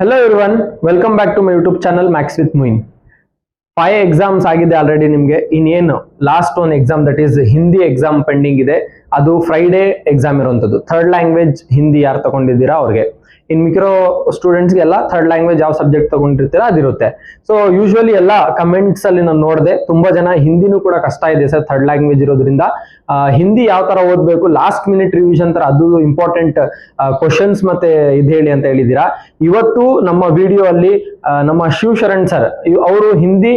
Hello everyone, welcome back to my YouTube channel Max with Muin. 5 exams ಆಗಿದೆ already ನಿಮಗೆ. ಇನ್ನೇನು last one exam that is Hindi exam pending ಇದೆ. ಅದು Friday exam ಇರುವಂತದ್ದು. Third language Hindi ಯಾರು ತಗೊಂಡಿದ್ದೀರಾ ಅವ್ರಿಗೆ. ಇನ್ ಮಿಕ್ರೋ ಸ್ಟೂಡೆಂಟ್ಸ್ಗೆ ಎಲ್ಲ ಥರ್ಡ್ ಲ್ಯಾಂಗ್ವೇಜ್ ಯಾವ ಸಬ್ಜೆಕ್ಟ್ ತಗೊಂಡಿರ್ತೀರಾ ಅದಿರುತ್ತೆ. ಸೊ ಯೂಶುವಲಿ ಎಲ್ಲ ಕಮೆಂಟ್ಸ್ ಅಲ್ಲಿ ನಾನು ನೋಡಿದೆ, ತುಂಬಾ ಜನ ಹಿಂದಿನೂ ಕೂಡ ಕಷ್ಟ ಇದೆ ಸರ್ ಥರ್ಡ್ ಲ್ಯಾಂಗ್ವೇಜ್ ಇರೋದ್ರಿಂದ. ಹಿಂದಿ ಯಾವ ತರ ಓದ್ಬೇಕು, ಲಾಸ್ಟ್ ಮಿನಿಟ್ ರಿವಿಷನ್ ತರ ಅದು ಇಂಪಾರ್ಟೆಂಟ್ ಕ್ವಶನ್ಸ್ ಮತ್ತೆ ಇದು ಹೇಳಿ ಅಂತ ಹೇಳಿದೀರಾ. ಇವತ್ತು ನಮ್ಮ ವಿಡಿಯೋ ಅಲ್ಲಿ ನಮ್ಮ ಶಿವ್ ಶರಣ್ ಸರ್, ಅವರು ಹಿಂದಿ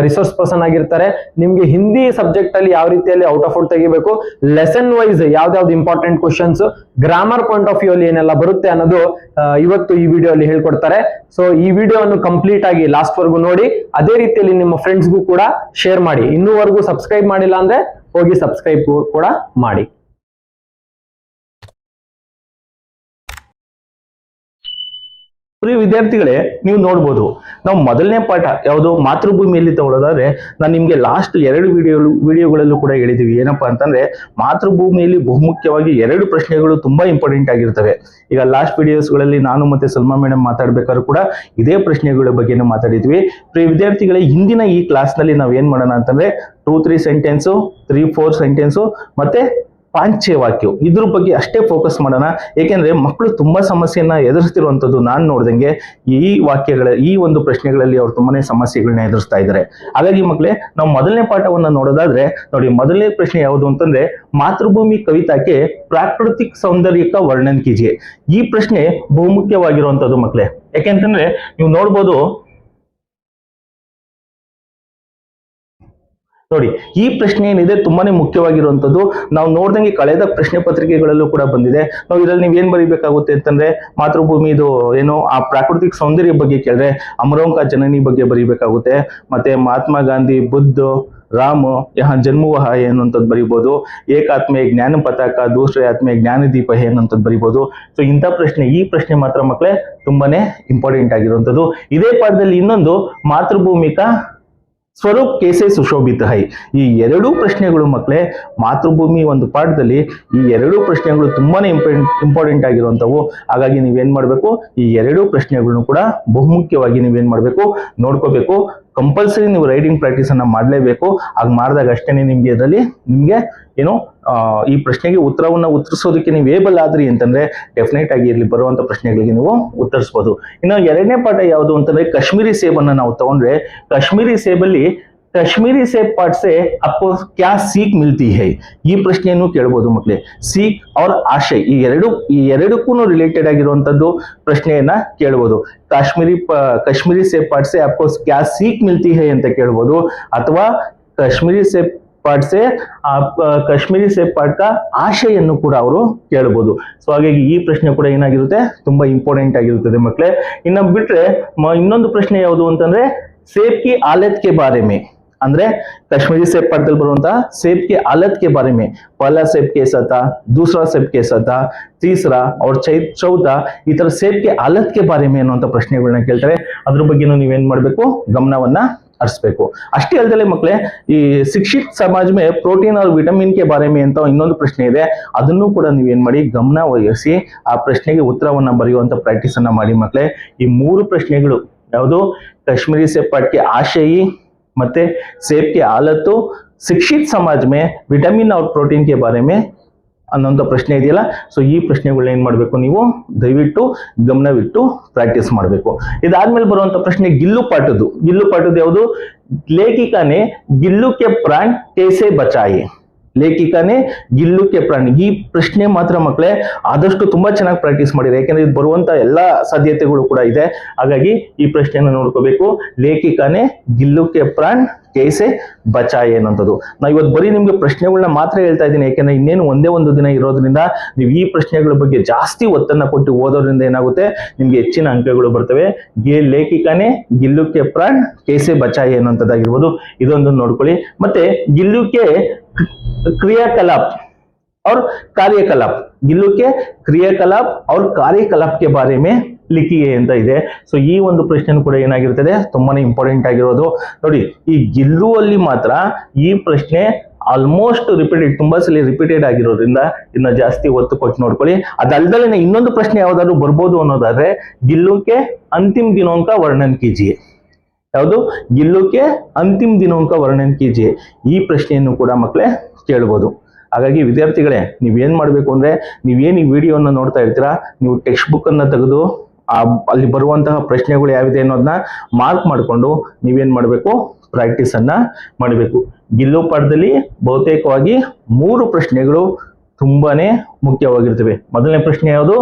ರಿಸೋರ್ಸ್ ಪರ್ಸನ್ ಆಗಿರ್ತಾರೆ. ನಿಮ್ಗೆ ಹಿಂದಿ ಸಬ್ಜೆಕ್ಟ್ ಅಲ್ಲಿ ಯಾವ ರೀತಿಯಲ್ಲಿ ಔಟ್ ಆಫ್ ಔಟ್ ತೆಗಿಬೇಕು, ಲೆಸನ್ ವೈಸ್ ಯಾವ್ದಾವ್ದು important questions, grammar point of view ಅಲ್ಲಿ ಏನೆಲ್ಲ ಬರುತ್ತೆ ಅನ್ನೋದು ಇವತ್ತು ಈ ವಿಡಿಯೋ ಅಲ್ಲಿ ಹೇಳ್ಕೊಡ್ತಾರೆ. ಸೊ ಈ ವಿಡಿಯೋವನ್ನು ಕಂಪ್ಲೀಟ್ ಆಗಿ ಲಾಸ್ಟ್ ವರ್ಗು ನೋಡಿ, ಅದೇ ರೀತಿಯಲ್ಲಿ ನಿಮ್ಮ ಫ್ರೆಂಡ್ಸ್ಗೂ ಕೂಡ ಶೇರ್ ಮಾಡಿ. ಇನ್ನೂವರೆಗೂ ಸಬ್ಸ್ಕ್ರೈಬ್ ಮಾಡಿಲ್ಲ ಅಂದ್ರೆ ಹೋಗಿ ಸಬ್ಸ್ಕ್ರೈಬ್ ಕೂಡ ಮಾಡಿ. ಪ್ರಿಯ ವಿದ್ಯಾರ್ಥಿಗಳೇ, ನೀವು ನೋಡ್ಬೋದು ನಾವು ಮೊದಲನೇ ಪಾಠ ಯಾವುದು ಮಾತೃಭೂಮಿಯಲ್ಲಿ ತಗೊಳ್ಳೋದಾದ್ರೆ ನಾನು ನಿಮ್ಗೆ ಲಾಸ್ಟ್ 2 ವಿಡಿಯೋಗಳಲ್ಲೂ ಕೂಡ ಹೇಳಿದೀವಿ. ಏನಪ್ಪಾ ಅಂತಂದ್ರೆ ಮಾತೃಭೂಮಿಯಲ್ಲಿ ಬಹುಮುಖ್ಯವಾಗಿ 2 ಪ್ರಶ್ನೆಗಳು ತುಂಬಾ ಇಂಪಾರ್ಟೆಂಟ್ ಆಗಿರ್ತವೆ. ಈಗ ಲಾಸ್ಟ್ ವಿಡಿಯೋಸ್ಗಳಲ್ಲಿ ನಾನು ಮತ್ತೆ ಸಲ್ಮಾ ಮೇಡಮ್ ಮಾತಾಡ್ಬೇಕಾದ್ರೂ ಕೂಡ ಇದೇ ಪ್ರಶ್ನೆಗಳ ಬಗ್ಗೆನೇ ಮಾತಾಡಿದ್ವಿ. ಪ್ರಿಯ ವಿದ್ಯಾರ್ಥಿಗಳೇ, ಹಿಂದಿನ ಈ ಕ್ಲಾಸ್ ನಲ್ಲಿ ನಾವ್ ಏನ್ ಮಾಡೋಣ ಅಂತಂದ್ರೆ 2-3 ಸೆಂಟೆನ್ಸು, 3-4 ಸೆಂಟೆನ್ಸು ಮತ್ತೆ ಪಾಂಚೆ ವಾಕ್ಯ ಇದ್ರ ಬಗ್ಗೆ ಅಷ್ಟೇ ಫೋಕಸ್ ಮಾಡೋಣ. ಏಕೆಂದ್ರೆ ಮಕ್ಕಳು ತುಂಬಾ ಸಮಸ್ಯೆಯನ್ನ ಎದುರಿಸ್ತಿರುವಂತದ್ದು ನಾನು ನೋಡ್ದಂಗೆ ಈ ಒಂದು ಪ್ರಶ್ನೆಗಳಲ್ಲಿ ಅವ್ರು ತುಂಬಾನೇ ಸಮಸ್ಯೆಗಳನ್ನ ಎದುರಿಸ್ತಾ ಇದ್ದಾರೆ. ಹಾಗಾಗಿ ಮಕ್ಕಳೇ, ನಾವು ಮೊದಲನೇ ಪಾಠವನ್ನ ನೋಡೋದಾದ್ರೆ ನೋಡಿ, ಮೊದಲನೇ ಪ್ರಶ್ನೆ ಯಾವುದು ಅಂತಂದ್ರೆ ಮಾತೃಭೂಮಿ ಕವಿತಾಕ್ಕೆ ಪ್ರಾಕೃತಿಕ ಸೌಂದರ್ಯಕ ವರ್ಣನ್ ಕೀಜಿಯೆ. ಈ ಪ್ರಶ್ನೆ ಬಹುಮುಖ್ಯವಾಗಿರುವಂತದ್ದು ಮಕ್ಕಳೇ. ಯಾಕೆಂತಂದ್ರೆ ನೀವು ನೋಡ್ಬೋದು ನೋಡಿ, ಈ ಪ್ರಶ್ನೆ ಏನಿದೆ ತುಂಬಾನೇ ಮುಖ್ಯವಾಗಿರುವಂತದ್ದು. ನಾವು ನೋಡ್ದಂಗೆ ಕಳೆದ ಪ್ರಶ್ನೆ ಪತ್ರಿಕೆಗಳಲ್ಲೂ ಕೂಡ ಬಂದಿದೆ. ನಾವು ಇದರಲ್ಲಿ ನೀವೇನ್ ಬರೀಬೇಕಾಗುತ್ತೆ ಅಂತಂದ್ರೆ ಮಾತೃಭೂಮಿದು ಏನು ಆ ಪ್ರಾಕೃತಿಕ ಸೌಂದರ್ಯ ಬಗ್ಗೆ ಕೇಳಿದ್ರೆ ಅಮರೋಂಕ ಜನನಿ ಬಗ್ಗೆ ಬರೀಬೇಕಾಗುತ್ತೆ. ಮತ್ತೆ ಮಹಾತ್ಮ ಗಾಂಧಿ, ಬುದ್ಧ, ರಾಮ ಯಹ ಜನ್ಮವಹ ಅನ್ನುವಂಥದ್ದು ಬರೀಬಹುದು. ಏಕಾತ್ಮೆ ಜ್ಞಾನ ಪತಾಕ, ದೂಸರೆ ಆತ್ಮೆ ಜ್ಞಾನ ದೀಪ ಅನ್ನುವಂಥದ್ದು ಬರೀಬಹುದು. ಸೊ ಇಂಥ ಪ್ರಶ್ನೆ, ಈ ಪ್ರಶ್ನೆ ಮಾತ್ರ ಮಕ್ಕಳೇ ತುಂಬಾನೇ ಇಂಪಾರ್ಟೆಂಟ್ ಆಗಿರುವಂಥದ್ದು. ಇದೇ ಪಾಠದಲ್ಲಿ ಇನ್ನೊಂದು ಮಾತೃಭೂಮಿಕ ಸ್ವರೂಪ್ ಕೇಸೆ ಸುಶೋಭಿತ ಹೈ. ಈ 2 ಪ್ರಶ್ನೆಗಳು ಮಕ್ಕಳೇ ಮಾತೃಭೂಮಿ ಒಂದು ಪಾಠದಲ್ಲಿ ಈ 2 ಪ್ರಶ್ನೆಗಳು ತುಂಬಾನೇ ಇಂಪಾರ್ಟೆಂಟ್ ಆಗಿರುವಂತವು. ಹಾಗಾಗಿ ನೀವೇನ್ ಮಾಡ್ಬೇಕು, ಈ 2 ಪ್ರಶ್ನೆಗಳನ್ನು ಕೂಡ ಬಹುಮುಖ್ಯವಾಗಿ ನೀವೇನ್ ಮಾಡ್ಬೇಕು, ನೋಡ್ಕೋಬೇಕು. ಕಂಪಲ್ಸರಿ ನೀವು ರೈಟಿಂಗ್ ಪ್ರಾಕ್ಟೀಸ್ ಅನ್ನ ಮಾಡಲೇಬೇಕು. ಹಾಗೆ ಮಾಡಿದಾಗ ಅಷ್ಟೇನೆ ನಿಮ್ಗೆ ಇದರಲ್ಲಿ ಏನು ಈ ಪ್ರಶ್ನೆಗೆ ಉತ್ತರವನ್ನ ಉತ್ತರಿಸೋದಕ್ಕೆ ನೀವು ಏಬಲ್ ಆದ್ರಿ ಅಂತಂದ್ರೆ ಡೆಫಿನೆಟ್ ಆಗಿ ಇಲ್ಲಿ ಬರುವಂತ ಪ್ರಶ್ನೆಗಳಿಗೆ ನೀವು ಉತ್ತರಿಸಬಹುದು. ಇನ್ನು 2ನೇ ಪಾಠ ಯಾವುದು ಅಂತಂದ್ರೆ ಕಾಶ್ಮೀರಿ ಸೇಬನ್ನ ನಾವು ತಗೊಂಡ್ರೆ ಕಾಶ್ಮೀರಿ ಸೇಬಲ್ಲಿ ಕಾಶ್ಮೀರಿ ಸೇಬ್ ಪಾಠ ಸೆ आपको क्या सीख मिलती है, ಈ ಪ್ರಶ್ನೆಯನ್ನು ಕೇಳಬಹುದು ಮಕ್ಕಳೇ. ಸೀಕ್ और ಆಶಯ ಈ ಎರಡಕ್ಕೂ ರಿಲೇಟೆಡ್ ಆಗಿರುವಂತದ್ದು ಪ್ರಶ್ನೆಯನ್ನ ಕೇಳಬಹುದು. ಕಾಶ್ಮೀರಿ ಸೇಬ್ ಪಾಠ ಸೆ आपको क्या सीख मिलती है ಅಂತ ಕೇಳಬಹುದು. ಅಥವಾ ಕಾಶ್ಮೀರಿ ಸೇಬ್ ಪಾಠ ಸೆ ಕಾಶ್ಮೀರಿ ಸೇಬ್ ಪಾಠ ಆಶಯನ್ನು ಕೂಡ ಅವರು ಕೇಳಬಹುದು. ಸೊ ಹಾಗಾಗಿ ಈ ಪ್ರಶ್ನೆ ಕೂಡ ಏನಾಗಿರುತ್ತೆ, ತುಂಬಾ ಇಂಪಾರ್ಟೆಂಟ್ ಆಗಿರುತ್ತದೆ ಮಕ್ಕಳೇ. ಇನ್ನ ಬಿಟ್ರೆ ಇನ್ನೊಂದು ಪ್ರಶ್ನೆ ಯಾವುದು ಅಂತಂದ್ರೆ ಸೇಬ್ ಕಿ ಆಲತ್ ಕೆ ಬಾರೆ ಮೇ, ಅಂದ್ರೆ ಕಾಶ್ಮೀರಿ ಸೇಬ್ ಪಾಠದಲ್ಲಿ ಬರುವಂತಹ ಸೇಬ್ ಕೆ ಆಲತ್ ಕೆ ಬಾರೆ ಮೇ, ಪಹला सेब कैसा था, दूसरा सेब कैसा था, तीसरा और चौथा ಈ ತರ ಸೇಬ್ ಕೆ ಆಲತ್ ಕೆ ಬಾರೆ ಮೇ ಅನ್ನುವಂತ ಪ್ರಶ್ನೆಗಳನ್ನ ಕೇಳ್ತಾರೆ. ಅದ್ರ ಬಗ್ಗೆನೂ ನೀವೇನ್ ಮಾಡ್ಬೇಕು, ಗಮನವನ್ನ ಹರಿಸ್ಬೇಕು. ಅಷ್ಟೇ ಅಲ್ಲದೆ ಮಕ್ಕಳೇ, ಈ ಶಿಕ್ಷಿತ ಸಮಾಜ ಮೇ ಪ್ರೋಟೀನ್ और ವಿಟಮಿನ್ ಕೆ ಬಾರೆ ಮೇ ಅಂತ ಇನ್ನೊಂದು ಪ್ರಶ್ನೆ ಇದೆ. ಅದನ್ನು ಕೂಡ ನೀವೇನ್ ಮಾಡಿ, ಗಮನ ವಹಿಸಿ ಆ ಪ್ರಶ್ನೆಗೆ ಉತ್ತರವನ್ನ ಬರೆಯುವಂತ ಪ್ರಾಕ್ಟೀಸ್ ಅನ್ನ ಮಾಡಿ ಮಕ್ಕಳೇ. ಈ 3 ಪ್ರಶ್ನೆಗಳು ಯಾವುದು, ಕಾಶ್ಮೀರಿ ಸೇಬ್ ಪಾಠ ಕೆ ಆಶಯಿ ಮತ್ತೆ ಸೇಬ್ ಕೆ ಆಲತ್ತು, ಶಿಕ್ಷಿತ ಸಮಾಜ ಮೇ ವಿಟಮಿನ್ और ಪ್ರೋಟೀನ್ ಕೆ ಬಾರೆ ಮೇ ಅನ್ನೋಂಥ ಪ್ರಶ್ನೆ ಇದೆಯಲ್ಲ. ಸೊ ಈ ಪ್ರಶ್ನೆಗಳನ್ನ ಏನ್ ಮಾಡ್ಬೇಕು, ನೀವು ದಯವಿಟ್ಟು ಗಮನವಿಟ್ಟು ಪ್ರಾಕ್ಟೀಸ್ ಮಾಡಬೇಕು. ಇದಾದ್ಮೇಲೆ ಬರುವಂತ ಪ್ರಶ್ನೆ ಗಿಲ್ಲು ಪಾಠದ್ದು ಯಾವುದು, ಲೇಖಿಕಾನೆ ಗಿಲ್ಲು ಕೆ ಪ್ರಾಣ್ ಕೇಸೆ ಬಚಾಯೆ, ಲೇಖಿಕಾನೆ ಗಿಲ್ಲು ಕೆ ಪ್ರಾಣ್. ಈ ಪ್ರಶ್ನೆ ಮಾತ್ರ ಮಕ್ಕಳೇ ಆದಷ್ಟು ತುಂಬಾ ಚೆನ್ನಾಗಿ ಪ್ರಾಕ್ಟೀಸ್ ಮಾಡಿರಿ, ಯಾಕಂದ್ರೆ ಇದು ಬರುವಂತ ಎಲ್ಲಾ ಸಾಧ್ಯತೆಗಳು ಕೂಡ ಇದೆ. ಹಾಗಾಗಿ ಈ ಪ್ರಶ್ನೆಯನ್ನು ನೋಡ್ಕೋಬೇಕು. ಲೇಖಿಕಾನೆ ಗಿಲ್ಲು ಕೆ ಪ್ರಾಣ್ ಕೇಸೆ ಬಚಾಯೆ ಅನ್ನೋಂಥದ್ದು. ನಾವು ಇವತ್ತು ಬರೀ ನಿಮ್ಗೆ ಪ್ರಶ್ನೆಗಳನ್ನ ಮಾತ್ರ ಹೇಳ್ತಾ ಇದ್ದೀನಿ, ಯಾಕಂದ್ರೆ ಇನ್ನೇನು ಒಂದೇ ಒಂದು ದಿನ ಇರೋದ್ರಿಂದ ನೀವು ಈ ಪ್ರಶ್ನೆಗಳ ಬಗ್ಗೆ ಜಾಸ್ತಿ ಒತ್ತನ್ನ ಕೊಟ್ಟು ಓದೋದ್ರಿಂದ ಏನಾಗುತ್ತೆ, ನಿಮ್ಗೆ ಹೆಚ್ಚಿನ ಅಂಕಗಳು ಬರ್ತವೆ. ಲೇಖಿಕಾನೆ ಗಿಲ್ಲು ಕೆ ಪ್ರಾಣ್ ಕೇಸೆ ಬಚಾಯೆ ಅನ್ನೋಂಥದ್ದಾಗಿರ್ಬೋದು, ಇದೊಂದು ನೋಡ್ಕೊಳ್ಳಿ. ಮತ್ತೆ ಗಿಲ್ಲು ಕೆ क्रियाकलाप और कार्यकलाप, गिल्लू के क्रियाकलाप और कार्यकलाप के बारे में लिखिए ಅಂತ ಇದೆ. ಸೊ ಈ ಒಂದು ಪ್ರಶ್ನೆ ಕೂಡ ಏನಾಗಿರ್ತದೆ, ತುಂಬಾನೇ ಇಂಪಾರ್ಟೆಂಟ್ ಆಗಿರೋದು. ನೋಡಿ, ಈ ಗಿಲ್ಲು ಅಲ್ಲಿ ಮಾತ್ರ ಈ ಪ್ರಶ್ನೆ ಆಲ್ಮೋಸ್ಟ್ ರಿಪೀಟೆಡ್, ತುಂಬಾ ಸಲ ರಿಪೀಟೆಡ್ ಆಗಿರೋದ್ರಿಂದ ಇನ್ನ ಜಾಸ್ತಿ ಒತ್ತು ಕೊಟ್ಟು ನೋಡ್ಕೊಳ್ಳಿ. ಅದಲ್ದಲೆ ಇನ್ನೊಂದು ಪ್ರಶ್ನೆ ಯಾವ್ದಾದ್ರು ಬರ್ಬೋದು ಅನ್ನೋದಾದ್ರೆ, ಗಿಲ್ಲುಕ್ಕೆ ಅಂತಿಮ ದಿನಾಂಕ ವರ್ಣನ್ ಕೀಜಿಯೆ. ಯಾವುದು? ಗಿಲ್ಲುಕ್ಕೆ ಅಂತಿಮ ದಿನಾಂಕ ವರ್ಣನ್ ಕೀಜಿಯೆ. ಈ ಪ್ರಶ್ನೆಯನ್ನು ಕೂಡ ಮಕ್ಕಳೇ ಕೇಳ್ಬೋದು. ಹಾಗಾಗಿ ವಿದ್ಯಾರ್ಥಿಗಳೇ, ನೀವೇನ್ ಮಾಡ್ಬೇಕು ಅಂದ್ರೆ, ನೀವೇನ್ ಈ ವಿಡಿಯೋನ ನೋಡ್ತಾ ಇರ್ತೀರಾ, ನೀವು ಟೆಕ್ಸ್ಟ್ ಬುಕ್ ಅನ್ನ ತೆಗೆದು ಅಲ್ಲಿ ಬರುವಂತಹ ಪ್ರಶ್ನೆಗಳು ಯಾವಿದೆ ಅನ್ನೋದನ್ನ ಮಾರ್ಕ್ ಮಾಡಿಕೊಂಡು ನೀವೇನ್ ಮಾಡಬೇಕು, ಪ್ರಾಕ್ಟೀಸ್ ಅನ್ನ ಮಾಡಬೇಕು. ಗಿಲ್ಲು ಪಾಠದಲ್ಲಿ ಬಹುತೇಕವಾಗಿ 3 ಪ್ರಶ್ನೆಗಳು ತುಂಬಾನೇ ಮುಖ್ಯವಾಗಿರ್ತವೆ. ಮೊದಲನೇ ಪ್ರಶ್ನೆ ಯಾವುದು?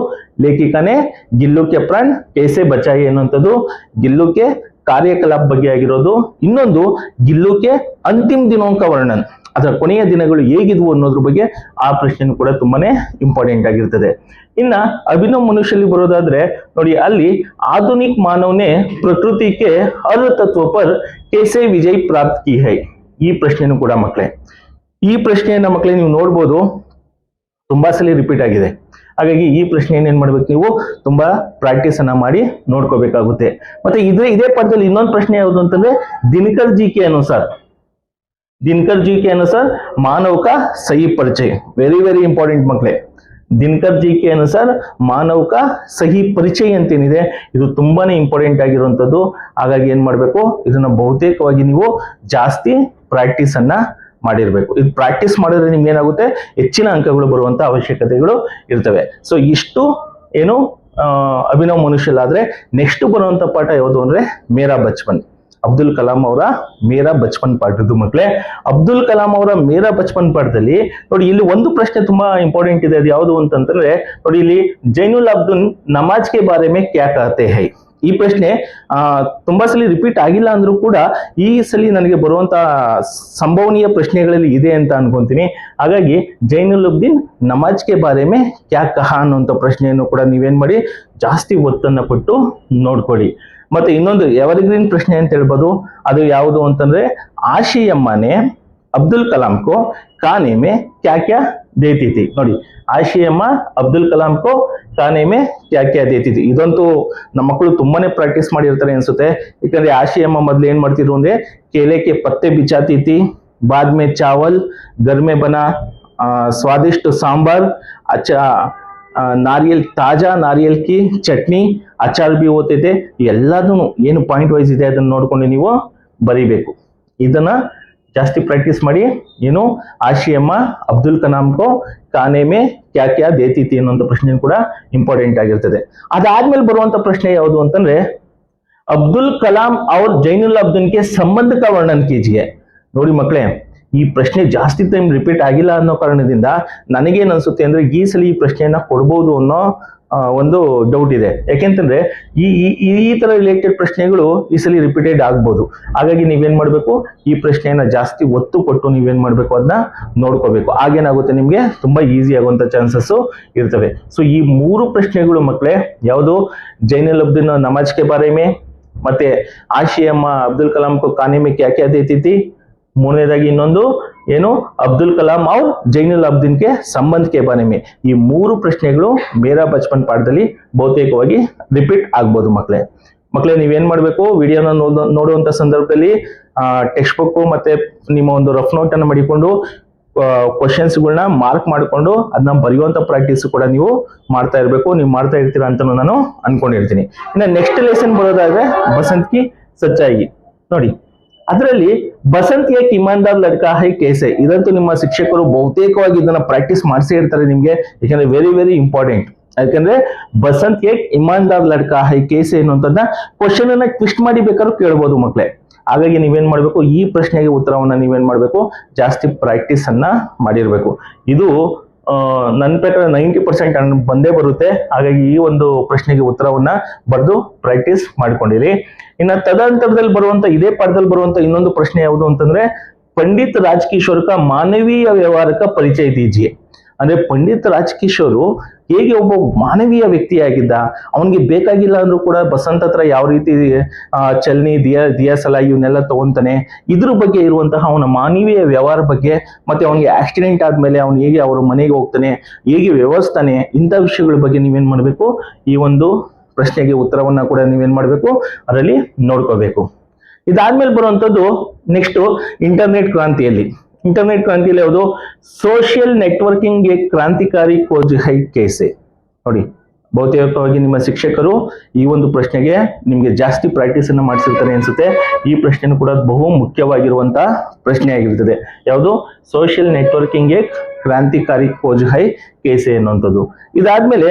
ಲೇಖಿಕಾನೆ ಗಿಲ್ಲುಕ್ಕೆ ಪ್ರಾಣ್ ಕೇಸೆ ಬಚಾಯಿ ಅನ್ನುವಂಥದ್ದು ಗಿಲ್ಲುಕ್ಕೆ ಕಾರ್ಯಕಲಾಪ ಬಗ್ಗೆ ಆಗಿರೋದು. ಇನ್ನೊಂದು ಗಿಲ್ಲುಕ್ಕೆ ಅಂತಿಮ ದಿನಾಂಕ ವರ್ಣನ್, ಅದರ ಕೊನೆಯ ದಿನಗಳು ಹೇಗಿದ್ವು ಅನ್ನೋದ್ರ ಬಗ್ಗೆ ಆ ಪ್ರಶ್ನೆ ಕೂಡ ತುಂಬಾನೇ ಇಂಪಾರ್ಟೆಂಟ್ ಆಗಿರ್ತದೆ. ಇನ್ನ ಅಭಿನವ್ ಮನುಷ್ಯಲ್ಲಿ ಬರೋದಾದ್ರೆ ನೋಡಿ, ಅಲ್ಲಿ ಆಧುನಿಕ ಮಾನವನೇ ಪ್ರಕೃತಿಗೆ ಹರ್ ತತ್ವ ಪರ್ ಕೇಸೆ ವಿಜಯ್ ಪ್ರಾಪ್ತ್ ಕಿ ಹೈ. ಈ ಪ್ರಶ್ನೆನೂ ಕೂಡ ಮಕ್ಕಳೇ, ಈ ಪ್ರಶ್ನೆಯನ್ನ ಮಕ್ಕಳೇ ನೀವು ನೋಡ್ಬೋದು, ತುಂಬಾ ಸಲ ರಿಪೀಟ್ ಆಗಿದೆ. ಹಾಗಾಗಿ ಈ ಪ್ರಶ್ನೆಯನ್ನು ಏನ್ ಮಾಡ್ಬೇಕು, ನೀವು ತುಂಬಾ ಪ್ರಾಕ್ಟೀಸ್ ಅನ್ನ ಮಾಡಿ ನೋಡ್ಕೋಬೇಕಾಗುತ್ತೆ. ಮತ್ತೆ ಇದೇ ಪಾಠದಲ್ಲಿ ಇನ್ನೊಂದು ಪ್ರಶ್ನೆ ಯಾವುದು ಅಂತಂದ್ರೆ, ದಿನಕರ್ ಜಿ ಕೆ ಅನುಸಾರ, ದಿನಕರ್ ಜಿ ಕೆ ಅನುಸಾರ ಮಾನವ का सही परिचय. ವೆರಿ ವೆರಿ ಇಂಪಾರ್ಟೆಂಟ್ ಮಕ್ಕಳೇ. ದಿನಕರ್ ಜಿ ಕೆ ಅನುಸಾರ ಮಾನವ का सही परिचय ಅಂತೇನಿದೆ, ಇದು ತುಂಬಾನೇ ಇಂಪಾರ್ಟೆಂಟ್ ಆಗಿರುವಂತದ್ದು. ಹಾಗಾಗಿ ಏನ್ ಮಾಡ್ಬೇಕು, ಇದನ್ನ ಬಹುತೇಕವಾಗಿ ನೀವು ಜಾಸ್ತಿ ಪ್ರಾಕ್ಟೀಸ್ ಅನ್ನ ಮಾಡಿರ್ಬೇಕು. ಇದು ಪ್ರಾಕ್ಟೀಸ್ ಮಾಡಿದ್ರೆ ನಿಮ್ಗೆ ಏನಾಗುತ್ತೆ, ಹೆಚ್ಚಿನ ಅಂಕಗಳು ಬರುವಂತ ಅವಶ್ಯಕತೆಗಳು ಇರ್ತವೆ. ಸೊ ಇಷ್ಟು ಏನು ಅಭಿನವ್ ಮನುಷ್ಯಲಾದ್ರೆ, ನೆಕ್ಸ್ಟ್ ಬರುವಂತ ಪಾಠ ಯಾವುದು ಅಂದ್ರೆ ಮೇರಾ ಬಚ್ಪನ್, ಅಬ್ದುಲ್ ಕಲಾಂ ಅವರ ಮೇರಾ ಬಚ್ಪನ್ ಪಾಠದ್ದು ಮಕ್ಕಳೇ. ಅಬ್ದುಲ್ ಕಲಾಂ ಅವರ ಮೇರಾ ಬಚ್ಪನ್ ಪಾಠದಲ್ಲಿ ನೋಡಿ, ಇಲ್ಲಿ ಒಂದು ಪ್ರಶ್ನೆ ತುಂಬಾ ಇಂಪಾರ್ಟೆಂಟ್ ಇದೆ. ಅದು ಯಾವುದು ಅಂತಂದ್ರೆ ನೋಡಿ, ಇಲ್ಲಿ ಜೈನುಲ್ ಅಬ್ದುನ್ ನಮಾಜ್ ಕೆ ಬಾರೆ ಮೇ ಕ್ಯಾ ಕಹತೆ ಹೈ. ಈ ಪ್ರಶ್ನೆ ತುಂಬಾ ಸಲ ರಿಪೀಟ್ ಆಗಿಲ್ಲ ಅಂದ್ರೂ ಕೂಡ ಈ ಸಲ ನನಗೆ ಬರುವಂತ ಸಂಭವನೀಯ ಪ್ರಶ್ನೆಗಳಲ್ಲಿ ಇದೆ ಅಂತ ಅನ್ಕೊಂತೀನಿ. ಹಾಗಾಗಿ ಜೈನುಲ್ ಅಬ್ದಿನ್ ನಮಾಜ್ ಕೆ ಬಾರೆ ಮೇ ಕ್ಯಾ ಕಹಾ ಅನ್ನುವಂಥ ಪ್ರಶ್ನೆಯನ್ನು ಕೂಡ ನೀವೇನ್ ಮಾಡಿ, ಜಾಸ್ತಿ ಒತ್ತನ್ನ ಕೊಟ್ಟು ನೋಡ್ಕೊಳ್ಳಿ. ಮತ್ತೆ ಇನ್ನೊಂದು ಎವರ್ಗ್ರೀನ್ ಪ್ರಶ್ನೆ ಅಂತ ಹೇಳ್ಬೋದು. ಅದು ಯಾವುದು ಅಂತಂದ್ರೆ, ಆಶಿಯಮ್ಮನೆ ಅಬ್ದುಲ್ ಕಲಾಂ ಕೋ ಕಾನೆ ಮೇ ಕ್ಯಾ ಕ್ಯಾ ದೇತಿ ಥಿ. ನೋಡಿ, ಆಶಿಯಮ್ಮ ಅಬ್ದುಲ್ ಕಲಾಂ ಕೋ ಕಾನೆ ಮೇ ಕ್ಯಾ ಕ್ಯಾ ದೇತಿ ಥಿ. ಇದಂತೂ ನಮ್ಮ ಮಕ್ಕಳು ತುಂಬಾನೇ ಪ್ರಾಕ್ಟೀಸ್ ಮಾಡಿರ್ತಾರೆ ಅನ್ಸುತ್ತೆ. ಯಾಕಂದ್ರೆ ಆಶಿಯಮ್ಮ ಮೊದ್ಲು ಏನ್ ಮಾಡ್ತಿದ್ರು ಅಂದ್ರೆ, ಕೇಲೆಕ್ಕೆ ಪತ್ತೆ ಬಿಚಾತಿ ಥಿ, ಬಾದ್ ಮೇ ಚಾವಲ್, घर में बना स्वादिष्ट सांबर, अच्छा ನಾರಿಯಲ್ ತಾಜಾ ನಾರಿಯಲ್ ಕಿ ಚಟ್ನಿ, ಅಚಾರ್ ಬಿ ಓದ್ತೈತೆ. ಎಲ್ಲದನ್ನು ಏನು ಪಾಯಿಂಟ್ ವೈಸ್ ಇದೆ ಅದನ್ನ ನೋಡ್ಕೊಂಡು ನೀವು ಬರೀಬೇಕು. ಇದನ್ನ ಜಾಸ್ತಿ ಪ್ರಾಕ್ಟೀಸ್ ಮಾಡಿ. ಏನು, ಆಶಿಯಮ್ಮ ಅಬ್ದುಲ್ ಕಲಾಂ ಕೋ ಕಾನೆ ಮೇ ಕ್ಯಾ ಕ್ಯಾ ದೇತಿ ಥಿ ಅನ್ನೋ ಪ್ರಶ್ನೆ ಕೂಡ ಇಂಪಾರ್ಟೆಂಟ್ ಆಗಿರ್ತದೆ. ಅದಾದ್ಮೇಲೆ ಬರುವಂತ ಪ್ರಶ್ನೆ ಯಾವುದು ಅಂತಂದ್ರೆ, ಅಬ್ದುಲ್ ಕಲಾಂ ಅವ್ರ ಜೈನುಲ್ ಅಬ್ದಿನ್ ಕೆ ಸಂಬಂಧ ಕಾ ವರ್ಣನ್ ಕೀಜಿಯೆ. ನೋಡಿ ಮಕ್ಕಳೇ, ಈ ಪ್ರಶ್ನೆ ಜಾಸ್ತಿ ಟೈಮ್ ರಿಪೀಟ್ ಆಗಿಲ್ಲ ಅನ್ನೋ ಕಾರಣದಿಂದ ನನಗೇನ್ ಅನ್ಸುತ್ತೆ ಅಂದ್ರೆ, ಈ ಸಲ ಈ ಪ್ರಶ್ನೆಯನ್ನ ಕೊಡ್ಬೋದು ಅನ್ನೋ ಒಂದು ಡೌಟ್ ಇದೆ. ಯಾಕೆಂತಂದ್ರೆ ಈ ತರ ರಿಲೇಟೆಡ್ ಪ್ರಶ್ನೆಗಳು ಈ ಸಲ ರಿಪೀಟೆಡ್ ಆಗ್ಬೋದು. ಹಾಗಾಗಿ ನೀವೇನ್ ಮಾಡ್ಬೇಕು, ಈ ಪ್ರಶ್ನೆಯನ್ನ ಜಾಸ್ತಿ ಒತ್ತು ಕೊಟ್ಟು ನೀವೇನ್ ಮಾಡ್ಬೇಕು, ಅದನ್ನ ನೋಡ್ಕೋಬೇಕು. ಆಗೇನಾಗುತ್ತೆ, ನಿಮ್ಗೆ ತುಂಬಾ ಈಸಿ ಆಗುವಂತ ಚಾನ್ಸಸ್ ಇರ್ತವೆ. ಸೊ ಈ 3 ಪ್ರಶ್ನೆಗಳು ಮಕ್ಕಳೇ, ಯಾವುದು ಜೈನುಲ್ ಅಬ್ದಿನ್ ನಮಾಜ್ ಕೆ ಬಾರೆ ಮೇ, ಮತ್ತೆ ಆಶಿಯಮ್ಮ ಅಬ್ದುಲ್ ಕಲಾಂ ಕೋ ಕಾನೆ ಮೇ ಕ್ಯಾ ಕ್ಯಾ ದೇತಿ ಥಿ, ಮೂರನೇದಾಗಿ ಇನ್ನೊಂದು ಏನು, ಅಬ್ದುಲ್ ಕಲಾಂ ಅವ್ರ ಜೈನುಲ್ ಅಬ್ದಿನ್ ಕೆ ಸಂಬಂಧ ಕೆ ಬಾರೆ ಮೇ. ಈ 3 ಪ್ರಶ್ನೆಗಳು ಮೇರಾ ಬಚ್ಪನ್ ಪಾಠದಲ್ಲಿ ಬಹುತೇಕವಾಗಿ ರಿಪೀಟ್ ಆಗ್ಬೋದು ಮಕ್ಕಳೇ. ನೀವೇನ್ ಮಾಡ್ಬೇಕು, ವಿಡಿಯೋನ ನೋಡುವಂತ ಸಂದರ್ಭದಲ್ಲಿ ಟೆಕ್ಸ್ಟ್ ಬುಕ್ ಮತ್ತೆ ನಿಮ್ಮ ಒಂದು ರಫ್ ನೋಟ್ ಅನ್ನು ಮಾಡಿಕೊಂಡು ಕ್ವಶನ್ಸ್ಗಳನ್ನ ಮಾರ್ಕ್ ಮಾಡಿಕೊಂಡು ಅದನ್ನ ಬರೆಯುವಂತ ಪ್ರಾಕ್ಟೀಸ್ ಕೂಡ ನೀವು ಮಾಡ್ತಾ ಇರಬೇಕು. ನೀವು ಮಾಡ್ತಾ ಇರ್ತೀರಾ ಅಂತ ನಾನು ಅನ್ಕೊಂಡಿರ್ತೀನಿ. ಇನ್ನು ನೆಕ್ಸ್ಟ್ ಲೆಸನ್ ಬರೋದಾದ್ರೆ ಬಸಂತ್ ಕಿ ಸಚ್ಚಾಯಿ. ನೋಡಿ, ಅದರಲ್ಲಿ ಬಸಂತ್ ಏಕ್ ಇಮಾನ್ದಾರ್ ಲಡ್ಕಾ ಹೈ ಕೇಸೆ. ಇದಂತೂ ನಿಮ್ಮ ಶಿಕ್ಷಕರು ಬಹುತೇಕವಾಗಿ ಇದನ್ನ ಪ್ರಾಕ್ಟೀಸ್ ಮಾಡಿಸೇ ಇರ್ತಾರೆ ನಿಮ್ಗೆ, ಯಾಕಂದ್ರೆ ವೆರಿ ವೆರಿ ಇಂಪಾರ್ಟೆಂಟ್. ಯಾಕಂದ್ರೆ ಬಸಂತ್ ಏಕ್ ಇಮಾನ್ದಾರ್ ಲಡ್ಕಾ ಹೈ ಕೇಸೆ ಅನ್ನುವಂಥದ್ದನ್ನ ಕ್ವಶನ್ ಅನ್ನ ಟ್ವಿಸ್ಟ್ ಮಾಡಿ ಬೇಕಾದ್ರೂ ಕೇಳ್ಬೋದು ಮಕ್ಕಳೇ. ಹಾಗಾಗಿ ನೀವೇನ್ ಮಾಡ್ಬೇಕು, ಈ ಪ್ರಶ್ನೆಗೆ ಉತ್ತರವನ್ನ ನೀವೇನ್ ಮಾಡ್ಬೇಕು, ಜಾಸ್ತಿ ಪ್ರಾಕ್ಟೀಸ್ ಅನ್ನ ಮಾಡಿರ್ಬೇಕು. ಇದು ನನ್ನ ಪ್ರಕಾರ 90% ಬಂದೇ ಬರುತ್ತೆ. ಹಾಗಾಗಿ ಈ ಒಂದು ಪ್ರಶ್ನೆಗೆ ಉತ್ತರವನ್ನ ಬರೆದು ಪ್ರಾಕ್ಟೀಸ್ ಮಾಡ್ಕೊಂಡಿರಿ. ಇನ್ನು ತದನಂತರದಲ್ಲಿ ಬರುವಂತ, ಇದೇ ಪಾಠದಲ್ಲಿ ಬರುವಂತ ಇನ್ನೊಂದು ಪ್ರಶ್ನೆ ಯಾವುದು ಅಂತಂದ್ರೆ, ಪಂಡಿತ್ ರಾಜಕಿಶೋರ್ ಕಾ ಮಾನವೀಯ ವ್ಯವಹಾರಕ ಪರಿಚಯ ದೀಜಿಯೆ. ಅಂದ್ರೆ ಪಂಡಿತ್ ರಾಜಕಿಶೋರ್ ಹೇಗೆ ಒಬ್ಬ ಮಾನವೀಯ ವ್ಯಕ್ತಿಯಾಗಿದ್ದ, ಅವನಿಗೆ ಬೇಕಾಗಿಲ್ಲ ಅಂದ್ರೂ ಕೂಡ ಬಸಂತ್ ಹತ್ರ ಯಾವ ರೀತಿ ಚಲ್ನಿ ದಿಯಾ ಸಲಾಯಿ ಇವನ್ನೆಲ್ಲ ತಗೊಂತಾನೆ, ಇದ್ರ ಬಗ್ಗೆ ಇರುವಂತಹ ಅವನ ಮಾನವೀಯ ವ್ಯವಹಾರ ಬಗ್ಗೆ, ಮತ್ತೆ ಅವನಿಗೆ ಆಕ್ಸಿಡೆಂಟ್ ಆದ್ಮೇಲೆ ಅವನು ಹೇಗೆ ಅವ್ರ ಮನೆಗೆ ಹೋಗ್ತಾನೆ, ಹೇಗೆ ವ್ಯವಸ್ಥಾನೆ, ಇಂಥ ವಿಷಯಗಳ ಬಗ್ಗೆ ನೀವೇನ್ ಮಾಡ್ಬೇಕು, ಈ ಒಂದು ಪ್ರಶ್ನೆಗೆ ಉತ್ತರವನ್ನ ಕೂಡ ನೀವೇನ್ ಮಾಡ್ಬೇಕು, ಅದರಲ್ಲಿ ನೋಡ್ಕೋಬೇಕು. ಇದಾದ್ಮೇಲೆ ಬರುವಂತದ್ದು ನೆಕ್ಸ್ಟ್ ಇಂಟರ್ನೆಟ್ ಕ್ರಾಂತಿಯಲ್ಲಿ. ಇಂಟರ್ನೆಟ್ ಕ್ರಾಂತಿಯಲ್ಲಿ ಯಾವುದು ಸೋಷಿಯಲ್ ನೆಟ್ವರ್ಕಿಂಗ್ एक ಕ್ರಾಂತಿಕಾರಿ खोज है कैसे ನೋಡಿ ಬಹುತೇಕವಾಗಿ ನಿಮ್ಮ ಶಿಕ್ಷಕರು ಈ ಒಂದು ಪ್ರಶ್ನೆಗೆ ನಿಮಗೆ ಜಾಸ್ತಿ ಪ್ರಾಕ್ಟೀಸ್ ಅನ್ನು ಮಾಡಿಸಿರ್ತಾರೆ ಅನ್ಸುತ್ತೆ ಈ ಪ್ರಶ್ನೆನೂ ಕೂಡ ಬಹು ಮುಖ್ಯವಾಗಿರುವಂತ ಪ್ರಶ್ನೆ ಆಗಿರ್ತದೆ ಯಾವುದು ಸೋಷಿಯಲ್ ನೆಟ್ವರ್ಕಿಂಗ್ एक ಕ್ರಾಂತಿಕಾರಿ खोज है कैसे ಅನ್ನುವಂಥದ್ದು ಇದಾದ್ಮೇಲೆ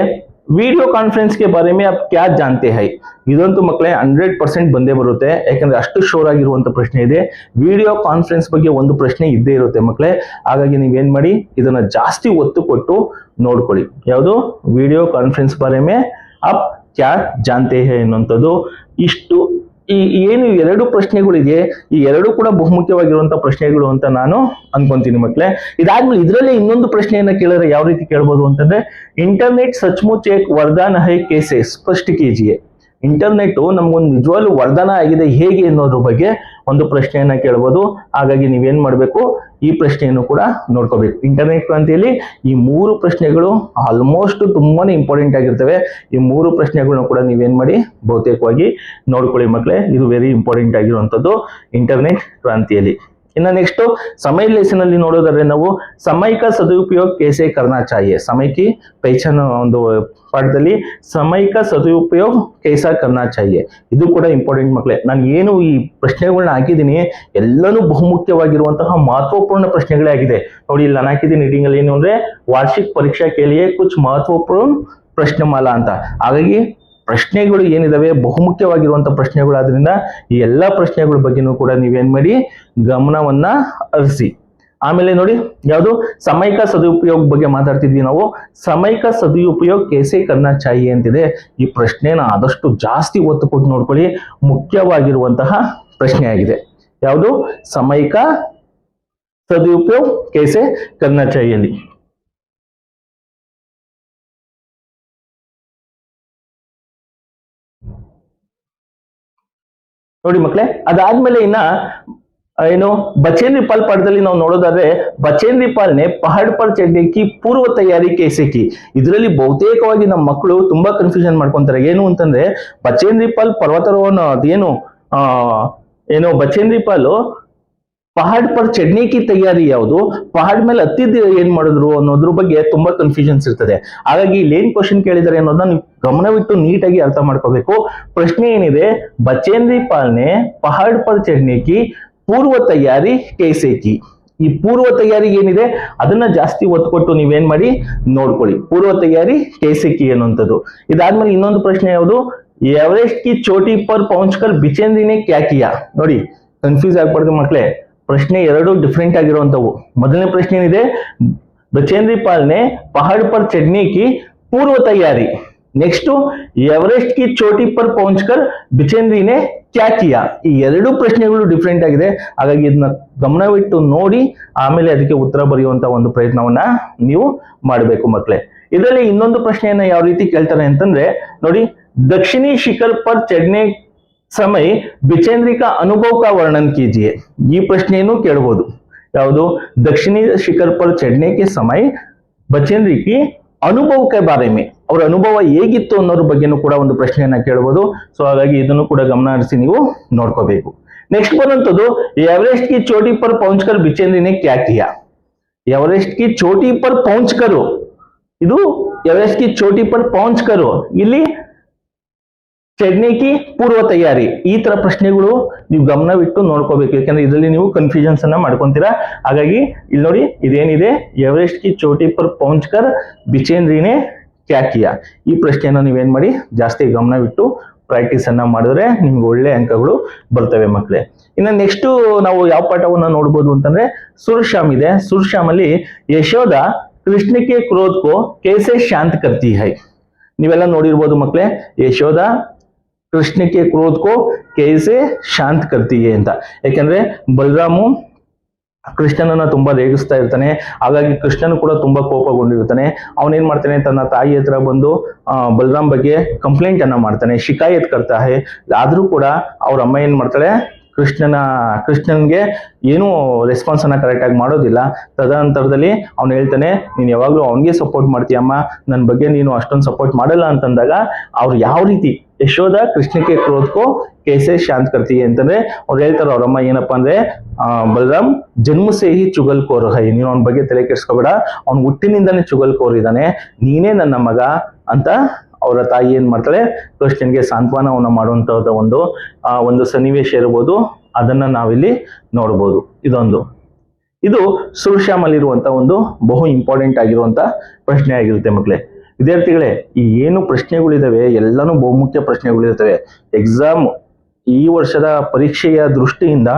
ವಿಡಿಯೋ ಕಾನ್ಫರೆನ್ಸ್ ಗೆ ಬಾರೆ ಮೇ ಆಪ್ ಕ್ಯಾ ಜಾನ್ತೆ ಹೈ ಇದಂತೂ ಮಕ್ಕಳೇ 100% ಬಂದೇ ಬರುತ್ತೆ ಯಾಕಂದ್ರೆ ಅಷ್ಟು ಶೋರ್ ಆಗಿರುವಂತ ಪ್ರಶ್ನೆ ಇದೆ ವಿಡಿಯೋ ಕಾನ್ಫರೆನ್ಸ್ ಬಗ್ಗೆ ಒಂದು ಪ್ರಶ್ನೆ ಇದ್ದೇ ಇರುತ್ತೆ ಮಕ್ಕಳೇ ಹಾಗಾಗಿ ನೀವೇನ್ ಮಾಡಿ ಇದನ್ನ ಜಾಸ್ತಿ ಒತ್ತು ಕೊಟ್ಟು ನೋಡ್ಕೊಳ್ಳಿ ಯಾವುದು ವಿಡಿಯೋ ಕಾನ್ಫರೆನ್ಸ್ ಬಾರೆ ಮೇ ಆಪ್ ಕ್ಯಾ ಜಾನ್ತೆ ಹೈ ಅನ್ನುವಂಥದ್ದು ಇಷ್ಟು ಈ ಏನು ಎರಡು ಪ್ರಶ್ನೆಗಳಿದೆ ಈ ಎರಡು ಕೂಡ ಬಹುಮುಖ್ಯವಾಗಿರುವಂತಹ ಪ್ರಶ್ನೆಗಳು ಅಂತ ನಾನು ಅನ್ಕೊಂತೀನಿ ಮಕ್ಕಳೇ ಇದಾದ್ಮೇಲೆ ಇದರಲ್ಲೇ ಇನ್ನೊಂದು ಪ್ರಶ್ನೆಯನ್ನ ಕೇಳಿದ್ರೆ ಯಾವ ರೀತಿ ಕೇಳಬಹುದು ಅಂತಂದ್ರೆ ಇಂಟರ್ನೆಟ್ ಸಚ್ಮುಚ್ ಏಕ್ ವರದಾನ ಹೈ ಕೇಸೆ ಸ್ಪಷ್ಟ ಕೀಜಿಯೇ ಇಂಟರ್ನೆಟ್ ನಮ್ಗೊಂದು ನಿಜವಾಗ್ಲೂ ವರದಾನ ಆಗಿದೆ ಹೇಗೆ ಅನ್ನೋದ್ರ ಬಗ್ಗೆ ಒಂದು ಪ್ರಶ್ನೆಯನ್ನ ಕೇಳಬಹುದು ಹಾಗಾಗಿ ನೀವೇನ್ ಮಾಡ್ಬೇಕು ಈ ಪ್ರಶ್ನೆಯನ್ನು ಕೂಡ ನೋಡ್ಕೋಬೇಕು ಇಂಟರ್ನೆಟ್ ಕ್ರಾಂತಿಯಲ್ಲಿ ಈ ಮೂರು ಪ್ರಶ್ನೆಗಳು ಆಲ್ಮೋಸ್ಟ್ ತುಂಬಾನೇ ಇಂಪಾರ್ಟೆಂಟ್ ಆಗಿರ್ತವೆ ಈ ಮೂರು ಪ್ರಶ್ನೆಗಳನ್ನ ಕೂಡ ನೀವೇನ್ ಮಾಡಿ ಬಹುತೇಕವಾಗಿ ನೋಡ್ಕೊಳ್ಳಿ ಮಕ್ಕಳೇ ಇದು ವೆರಿ ಇಂಪಾರ್ಟೆಂಟ್ ಆಗಿರುವಂತದ್ದು ಇಂಟರ್ನೆಟ್ ಕ್ರಾಂತಿಯಲ್ಲಿ ಇನ್ನು ನೆಕ್ಸ್ಟ್ ಸಮಯ ಲೆಸನ್ ಅಲ್ಲಿ ನೋಡೋದಾದ್ರೆ ನಾವು ಸಮಯ का सदुपयोग कैसे करना चाहिए समय की पहचान ಒಂದು ಪಾಠದಲ್ಲಿ ಸಮಯ का सदुपयोग कैसा करना चाहिए ಇದು ಕೂಡ ಇಂಪಾರ್ಟೆಂಟ್ ಮಕ್ಕಳೇ ನಾನು ಏನು ಈ ಪ್ರಶ್ನೆಗಳನ್ನ ಹಾಕಿದ್ದೀನಿ ಎಲ್ಲನೂ ಬಹುಮುಖ್ಯವಾಗಿರುವಂತಹ ಮಹತ್ವಪೂರ್ಣ ಪ್ರಶ್ನೆಗಳೇ ಆಗಿದೆ ನೋಡಿ ಇಲ್ಲಿ ನಾನು ಹಾಕಿದ್ದೀನಿ ರೀಡಿಂಗ್ ಅಲ್ಲಿ ಏನು ಅಂದ್ರೆ ವಾರ್ಷಿಕ ಪರೀಕ್ಷಾ ಕೇಳಿಯೇ ಕುछ महत्वपूर्ण ಪ್ರಶ್ನೆಮಾಲಾ ಅಂತ ಹಾಗಾಗಿ ಪ್ರಶ್ನೆಗಳು ಏನಿದಾವೆ ಬಹುಮುಖ್ಯವಾಗಿರುವಂತಹ ಪ್ರಶ್ನೆಗಳಾದ್ರಿಂದ ಈ ಎಲ್ಲಾ ಪ್ರಶ್ನೆಗಳ ಬಗ್ಗೆನೂ ಕೂಡ ನೀವೇನ್ ಮಾಡಿ ಗಮನವನ್ನ ಹರಿಸಿ ಆಮೇಲೆ ನೋಡಿ ಯಾವುದು ಸಮಯ का सदुपयोग ಬಗ್ಗೆ ಮಾತಾಡ್ತಿದ್ವಿ ನಾವು ಸಮಯ का सदुपयोग कैसे करना चाहिए ಅಂತಿದೆ ಈ ಪ್ರಶ್ನೆನ ಆದಷ್ಟು ಜಾಸ್ತಿ ಒತ್ತು ಕೊಟ್ಟು ನೋಡ್ಕೊಳ್ಳಿ ಮುಖ್ಯವಾಗಿರುವಂತಹ ಪ್ರಶ್ನೆ ಆಗಿದೆ ಯಾವುದು ಸಮಯ का सदुपयोग कैसे करना चाहिए ಅಲ್ಲಿ ನೋಡಿ ಮಕ್ಕಳೇ ಅದಾದ್ಮೇಲೆ ಇನ್ನ ಏನು बचेंद्री पाल ಪಾಠದಲ್ಲಿ ನಾವು ನೋಡೋದಾದ್ರೆ बचेंद्री पाल ने पहाड़ पर चढ़ने की पूर्व तैयारी कैसे की ಇದರಲ್ಲಿ ಬಹುತೇಕವಾಗಿ ನಮ್ಮ ಮಕ್ಕಳು ತುಂಬಾ ಕನ್ಫ್ಯೂಷನ್ ಮಾಡ್ಕೊಂತಾರೆ ಏನು ಅಂತಂದ್ರೆ बचेंद्री पाल ಪರ್ವತಾರೋಹಣ ಅದೇನು ಏನು बचेंद्री पाल ಪಹಾಡ್ ಪರ್ ಚಡ್ನೆ ಕಿ ತಯಾರಿ ಯಾವುದು ಪಹಾಡ್ ಮೇಲೆ ಹತ್ತಿದ್ದು ಏನ್ ಮಾಡಿದ್ರು ಅನ್ನೋದ್ರ ಬಗ್ಗೆ ತುಂಬಾ ಕನ್ಫ್ಯೂಷನ್ಸ್ ಇರ್ತದೆ ಹಾಗಾಗಿ ಇಲ್ಲಿ ಏನ್ ಕ್ವಶನ್ ಕೇಳಿದಾರೆ ಅನ್ನೋದನ್ನ ನೀವು ಗಮನವಿಟ್ಟು ನೀಟಾಗಿ ಅರ್ಥ ಮಾಡ್ಕೋಬೇಕು ಪ್ರಶ್ನೆ ಏನಿದೆ बचेंद्री पाल ने पहाड़ पर चढ़ने की पूर्व तैयारी कैसे की ಈ ಪೂರ್ವ ತಯಾರಿ ಏನಿದೆ ಅದನ್ನ ಜಾಸ್ತಿ ಒತ್ತು ಕೊಟ್ಟು ನೀವೇನ್ ಮಾಡಿ ನೋಡ್ಕೊಳ್ಳಿ ಪೂರ್ವ ತಯಾರಿ कैसे की ಅನ್ನುವಂಥದ್ದು ಇದಾದ್ಮೇಲೆ ಇನ್ನೊಂದು ಪ್ರಶ್ನೆ ಯಾವುದು ಎವರೆಸ್ಟ್ ಕಿ ಚೋಟಿ ಪರ್ ಪहुंचकर बिचेंद्री ने क्या किया ನೋಡಿ ಕನ್ಫ್ಯೂಸ್ ಆಗ್ಬಾರ್ದು ಮಕ್ಕಳೇ ಪ್ರಶ್ನೆ ಎರಡು ಡಿಫರೆಂಟ್ ಆಗಿರುವಂತವು ಮೊದಲನೇ ಪ್ರಶ್ನೆ ಏನಿದೆ बचेंद्री पाल ने पहाड़ पर चढ़ने की पूर्व तैयारी नेक्स्ट एवरेस्ट की चोटी पर पहुंचकर बिचेंद्री ने क्या किया ಈ ಎರಡು ಪ್ರಶ್ನೆಗಳು ಡಿಫರೆಂಟ್ ಆಗಿದೆ ಹಾಗಾಗಿ ಇದನ್ನ ಗಮನವಿಟ್ಟು ನೋಡಿ ಆಮೇಲೆ ಅದಕ್ಕೆ ಉತ್ತರ ಬರೆಯುವಂತ ಒಂದು ಪ್ರಯತ್ನವನ್ನ ನೀವು ಮಾಡಬೇಕು ಮಕ್ಕಳೇ ಇದರಲ್ಲಿ ಇನ್ನೊಂದು ಪ್ರಶ್ನೆಯನ್ನ ಯಾವ ರೀತಿ ಕೇಳ್ತಾರೆ ಅಂತಂದ್ರೆ ನೋಡಿ दक्षिणी शिखर पर चढ़ने समय बिचेंद्री का अनुभव का वर्णन कीजिए ಈ ಪ್ರಶ್ನೆಯನ್ನು ಕೇಳಬಹುದು ಯಾವುದು दक्षिणी शिखर पर चढ़ने के समय बचेंद्री की अनुभव के बारे में ಅವರ ಅನುಭವ ಹೇಗಿತ್ತು ಅನ್ನೋದ್ರ ಬಗ್ಗೆನೂ ಕೂಡ ಒಂದು ಪ್ರಶ್ನೆಯನ್ನ ಕೇಳಬಹುದು ಸೊ ಹಾಗಾಗಿ ಇದನ್ನು ಕೂಡ ಗಮನ ಹರಿಸಿ ನೀವು ನೋಡ್ಕೋಬೇಕು ನೆಕ್ಸ್ಟ್ ಬರುವಂತದ್ದು एवरेस्ट की चोटी पर पहुंचकर बिचेंद्री ने क्या किया एवरेस्ट की चोटी पर पहुंचकर ಇದು एवरेस्ट की चोटी पर पहुंचकर ಇಲ್ಲಿ ಚಡ್ನೆ ಕಿ ಪೂರ್ವ ತಯಾರಿ ಈ ತರ ಪ್ರಶ್ನೆಗಳು ನೀವು ಗಮನವಿಟ್ಟು ನೋಡ್ಕೋಬೇಕು ಯಾಕಂದ್ರೆ ಇದರಲ್ಲಿ ನೀವು ಕನ್ಫ್ಯೂಷನ್ಸ್ ಅನ್ನ ಮಾಡ್ಕೊಂತೀರಾ ಹಾಗಾಗಿ ಇಲ್ಲಿ ನೋಡಿ ಇದೇನಿದೆ ಎವರೆಸ್ಟ್ ಕಿ ಚೋಟಿ ಪರ್ ಪहुंचकर बिचेंद्री ने क्या किया ಈ ಪ್ರಶ್ನೆಯನ್ನು ನೀವೇನ್ ಮಾಡಿ ಜಾಸ್ತಿ ಗಮನವಿಟ್ಟು ಪ್ರಾಕ್ಟೀಸ್ ಅನ್ನ ಮಾಡಿದ್ರೆ ನಿಮ್ಗೆ ಒಳ್ಳೆ ಅಂಕಗಳು ಬರ್ತವೆ ಮಕ್ಕಳೇ ಇನ್ನು ನೆಕ್ಸ್ಟ್ ನಾವು ಯಾವ ಪಾಠವನ್ನ ನೋಡ್ಬೋದು ಅಂತಂದ್ರೆ ಸುರ್ಶ್ಯಾಮ್ ಇದೆ ಸುರ್ಶ್ಯಾಮ್ ಅಲ್ಲಿ ಯಶೋಧ ಕೃಷ್ಣ ಕೆ ಕ್ರೋಧ ಕೋ कैसे शांत करती है ನೀವೆಲ್ಲ ನೋಡಿರ್ಬೋದು ಮಕ್ಕಳೇ ಯಶೋಧ ಕೃಷ್ಣ ಕೆ ಕ್ರೋಧ ಕೋ कैसे शांत करती है ಅಂತ ಯಾಕಂದ್ರೆ ಬಲರಾಮು ಕೃಷ್ಣನನ್ನ ತುಂಬಾ ರೇಗಿಸ್ತಾ ಇರ್ತಾನೆ ಹಾಗಾಗಿ ಕೃಷ್ಣನು ಕೂಡ ತುಂಬಾ ಕೋಪಗೊಂಡಿರ್ತಾನೆ ಅವನೇನ್ ಮಾಡ್ತಾನೆ ತನ್ನ ತಾಯಿ ಹತ್ರ ಬಂದು ಬಲರಾಮ್ ಬಗ್ಗೆ ಕಂಪ್ಲೇಂಟ್ ಅನ್ನ ಮಾಡ್ತಾನೆ ಶಿಕಾಯತ್ ಕರ್ತಾ ಹೇ ಆದ್ರೂ ಕೂಡ ಅವ್ರ ಅಮ್ಮ ಏನ್ ಮಾಡ್ತಾಳೆ ಕೃಷ್ಣನ್ಗೆ ಏನು ರೆಸ್ಪಾನ್ಸ್ ಅನ್ನ ಕರೆಕ್ಟ್ ಆಗಿ ಮಾಡೋದಿಲ್ಲ ತದನಂತರದಲ್ಲಿ ಅವ್ನು ಹೇಳ್ತಾನೆ ನೀನ್ ಯಾವಾಗ್ಲೂ ಅವನಿಗೆ ಸಪೋರ್ಟ್ ಮಾಡ್ತೀಯಮ್ಮ ನನ್ನ ಬಗ್ಗೆ ನೀನು ಅಷ್ಟೊಂದು ಸಪೋರ್ಟ್ ಮಾಡಲ್ಲ ಅಂತಂದಾಗ ಅವ್ರು ಯಾವ ರೀತಿ ಯಶೋಧ ಕೃಷ್ಣಕ್ಕೆ ಕ್ರೋಧಕೋ ಕೇಸೆ ಶಾಂತ್ ಕರ್ತೀಯ ಅಂತಂದ್ರೆ ಅವ್ರು ಹೇಳ್ತಾರೆ ಅವರಮ್ಮ ಏನಪ್ಪಾ ಅಂದ್ರೆ ಬಲರಾಮ್ ಜನ್ಮಸೇಹಿ ಚುಗಲ್ಕೋರ್ ಹೈ, ನೀನು ಅವನ ಬಗ್ಗೆ ತಲೆ ಕೆಡಿಸ್ಕೋಬೇಡ, ಅವ್ನ ಹುಟ್ಟಿನಿಂದಾನೇ ಚುಗಲ್ಕೋರ್ ಇದ್ದಾನೆ, ನೀನೇ ನನ್ನ ಮಗ ಅಂತ ಅವರ ತಾಯಿ ಏನ್ ಮಾಡ್ತಾಳೆ ಕೃಷ್ಣನ್ಗೆ ಸಾಂತ್ವನವನ್ನ ಮಾಡುವಂತಹದ್ದು ಒಂದು ಸನ್ನಿವೇಶ ಇರಬಹುದು, ಅದನ್ನ ನಾವಿಲ್ಲಿ ನೋಡ್ಬೋದು. ಇದು ಸುರ್ಶ್ಯಾಮಲ್ಲಿರುವಂತ ಒಂದು ಬಹು ಇಂಪಾರ್ಟೆಂಟ್ ಆಗಿರುವಂತ ಪ್ರಶ್ನೆ ಆಗಿರುತ್ತೆ ಮಕ್ಕಳೇ. ವಿದ್ಯಾರ್ಥಿಗಳೇ, ಈ ಏನು ಪ್ರಶ್ನೆಗಳಿದಾವೆ ಎಲ್ಲಾನು ಬಹುಮುಖ್ಯ ಪ್ರಶ್ನೆಗಳಿರ್ತವೆ. ಎಕ್ಸಾಮ್ ಈ ವರ್ಷದ ಪರೀಕ್ಷೆಯ ದೃಷ್ಟಿಯಿಂದ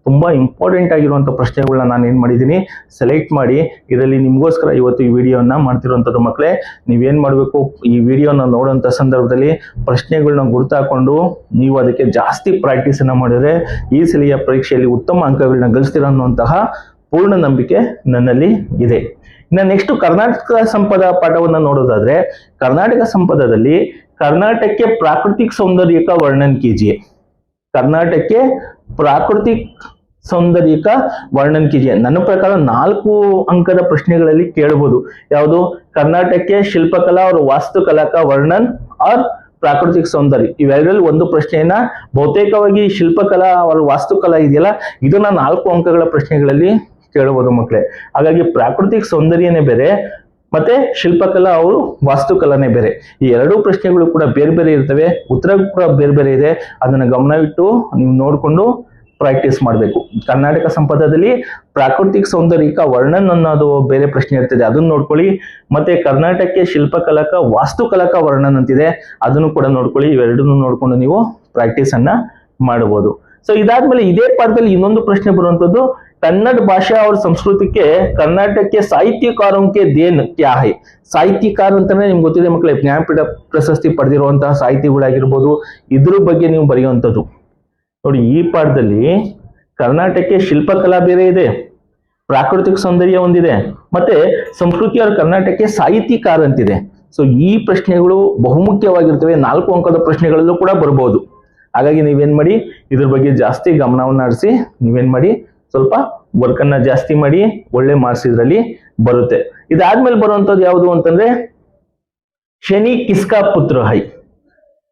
ತುಂಬಾ ಇಂಪಾರ್ಟೆಂಟ್ ಆಗಿರುವಂತ ಪ್ರಶ್ನೆಗಳನ್ನ ನಾನು ಏನ್ ಮಾಡಿದ್ದೀನಿ ಸೆಲೆಕ್ಟ್ ಮಾಡಿ ಇದರಲ್ಲಿ ನಿಮ್ಗೋಸ್ಕರ ಇವತ್ತು ಈ ವಿಡಿಯೋನ ಮಾಡ್ತಿರುವಂತದ್ದು. ಮಕ್ಕಳೇ, ನೀವೇನ್ ಮಾಡ್ಬೇಕು, ಈ ವಿಡಿಯೋನ ನೋಡುವಂತ ಸಂದರ್ಭದಲ್ಲಿ ಪ್ರಶ್ನೆಗಳನ್ನ ಗುರ್ತಾಕೊಂಡು ನೀವು ಅದಕ್ಕೆ ಜಾಸ್ತಿ ಪ್ರಾಕ್ಟೀಸ್ ಅನ್ನ ಮಾಡಿದ್ರೆ ಈ ಸಲಿಯ ಪರೀಕ್ಷೆಯಲ್ಲಿ ಉತ್ತಮ ಅಂಕಗಳನ್ನ ಗಳಿಸ್ತೀರ ಅನ್ನುವಂತಹ ಪೂರ್ಣ ನಂಬಿಕೆ ನನ್ನಲ್ಲಿ ಇದೆ. ಇನ್ನು ನೆಕ್ಸ್ಟ್ ಕರ್ನಾಟಕ ಸಂಪದ ಪಾಠವನ್ನ ನೋಡೋದಾದ್ರೆ, ಕರ್ನಾಟಕ ಸಂಪದದಲ್ಲಿ ಕರ್ನಾಟಕಕ್ಕೆ ಪ್ರಾಕೃತಿಕ ಸೌಂದರ್ಯ का वर्णन कीजिए, ಕರ್ನಾಟಕಕ್ಕೆ ಪ್ರಾಕೃತಿಕ ಸೌಂದರ್ಯ का वर्णन कीजिए. ನನ್ನ ಪ್ರಕಾರ 4 ಅಂಕದ ಪ್ರಶ್ನೆಗಳಲ್ಲಿ ಕೇಳಬಹುದು. ಯಾವುದು? ಕರ್ನಾಟಕಕ್ಕೆ ಶಿಲ್ಪಕಲಾ और ವಾಸ್ತುಕಲಾ का वर्णन और ಪ್ರಾಕೃತಿಕ ಸೌಂದರ್ಯ. ಇವೆರಡರಲ್ಲಿ ಒಂದು ಪ್ರಶ್ನೆಯನ್ನ ಬಹುತೇಕವಾಗಿ ಶಿಲ್ಪಕಲಾ और ವಾಸ್ತುಕಲಾ ಇದೆಯಲ್ಲ, ಇದನ್ನ 4 ಅಂಕಗಳ ಪ್ರಶ್ನೆಗಳಲ್ಲಿ ಕೇಳಬಹುದು ಮಕ್ಕಳೇ. ಹಾಗಾಗಿ ಪ್ರಾಕೃತಿಕ ಸೌಂದರ್ಯನೇ ಬೇರೆ ಮತ್ತೆ ಶಿಲ್ಪಕಲಾ ಅವರು ವಾಸ್ತುಕಲಾನೇ ಬೇರೆ. ಈ ಎರಡೂ ಪ್ರಶ್ನೆಗಳು ಕೂಡ ಬೇರೆ ಬೇರೆ ಇರ್ತವೆ, ಉತ್ತರ ಕೂಡ ಬೇರೆ ಬೇರೆ ಇದೆ. ಅದನ್ನ ಗಮನವಿಟ್ಟು ನೀವು ನೋಡ್ಕೊಂಡು ಪ್ರಾಕ್ಟೀಸ್ ಮಾಡಬೇಕು. ಕರ್ನಾಟಕ ಸಂಪದದಲ್ಲಿ ಪ್ರಾಕೃತಿಕ ಸೌಂದರ್ಯಕ ವರ್ಣನ್ ಅನ್ನೋದು ಬೇರೆ ಪ್ರಶ್ನೆ ಇರ್ತದೆ, ಅದನ್ನ ನೋಡ್ಕೊಳ್ಳಿ. ಮತ್ತೆ ಕರ್ನಾಟಕಕ್ಕೆ ಶಿಲ್ಪಕಲಕ ವಾಸ್ತುಕಲಕ ವರ್ಣನ್ ಅಂತಿದೆ, ಅದನ್ನು ಕೂಡ ನೋಡ್ಕೊಳ್ಳಿ. ಇವೆರಡನ್ನು ನೋಡ್ಕೊಂಡು ನೀವು ಪ್ರಾಕ್ಟೀಸ್ ಅನ್ನ ಮಾಡಬಹುದು. ಸೊ ಇದಾದ್ಮೇಲೆ ಇದೇ ಪಾಠದಲ್ಲಿ ಇನ್ನೊಂದು ಪ್ರಶ್ನೆ ಬರುವಂತದ್ದು, ಕನ್ನಡ ಭಾಷಾ और संस्कृति के कर्नाटक के साहित्यकारों के देन क्या है. ಸಾಹಿತ್ಯಕಾರ ಅಂತಾನೆ ನಿಮ್ಗೆ ಗೊತ್ತಿದೆ ಮಕ್ಕಳೇ, ಜ್ಞಾನಪೀಠ ಪ್ರಶಸ್ತಿ ಪಡೆದಿರುವಂತಹ ಸಾಹಿತಿಗಳಾಗಿರ್ಬೋದು, ಇದ್ರ ಬಗ್ಗೆ ನೀವು ಬರೆಯುವಂಥದ್ದು. ನೋಡಿ, ಈ ಪಾಠದಲ್ಲಿ ಕರ್ನಾಟಕಕ್ಕೆ ಶಿಲ್ಪಕಲಾ ಬೇರೆ ಇದೆ, ಪ್ರಾಕೃತಿಕ ಸೌಂದರ್ಯ ಒಂದಿದೆ, ಮತ್ತೆ ಸಂಸ್ಕೃತಿ और ಕರ್ನಾಟಕಕ್ಕೆ ಸಾಹಿತ್ಯಕಾರ ಅಂತಿದೆ. ಸೊ ಈ ಪ್ರಶ್ನೆಗಳು ಬಹುಮುಖ್ಯವಾಗಿರ್ತವೆ, 4 ಅಂಕದ ಪ್ರಶ್ನೆಗಳಲ್ಲೂ ಕೂಡ ಬರಬಹುದು. ಹಾಗಾಗಿ ನೀವೇನ್ ಮಾಡಿ, ಇದ್ರ ಬಗ್ಗೆ ಜಾಸ್ತಿ ಗಮನವನ್ನ ಹರಿಸಿ ನೀವೇನ್ ಮಾಡಿ, ಸ್ವಲ್ಪ ವರ್ಕ್ ಅನ್ನ ಜಾಸ್ತಿ ಮಾಡಿ ಒಳ್ಳೆ ಮಾರ್ಕ್ಸ್ ಇದರಲ್ಲಿ ಬರುತ್ತೆ. ಇದಾದ್ಮೇಲೆ ಬರುವಂತದ್ದು ಯಾವುದು ಅಂತಂದ್ರೆ, ಶನಿ ಕಿಸ್ಕಾ ಪುತ್ರ ಹೈ.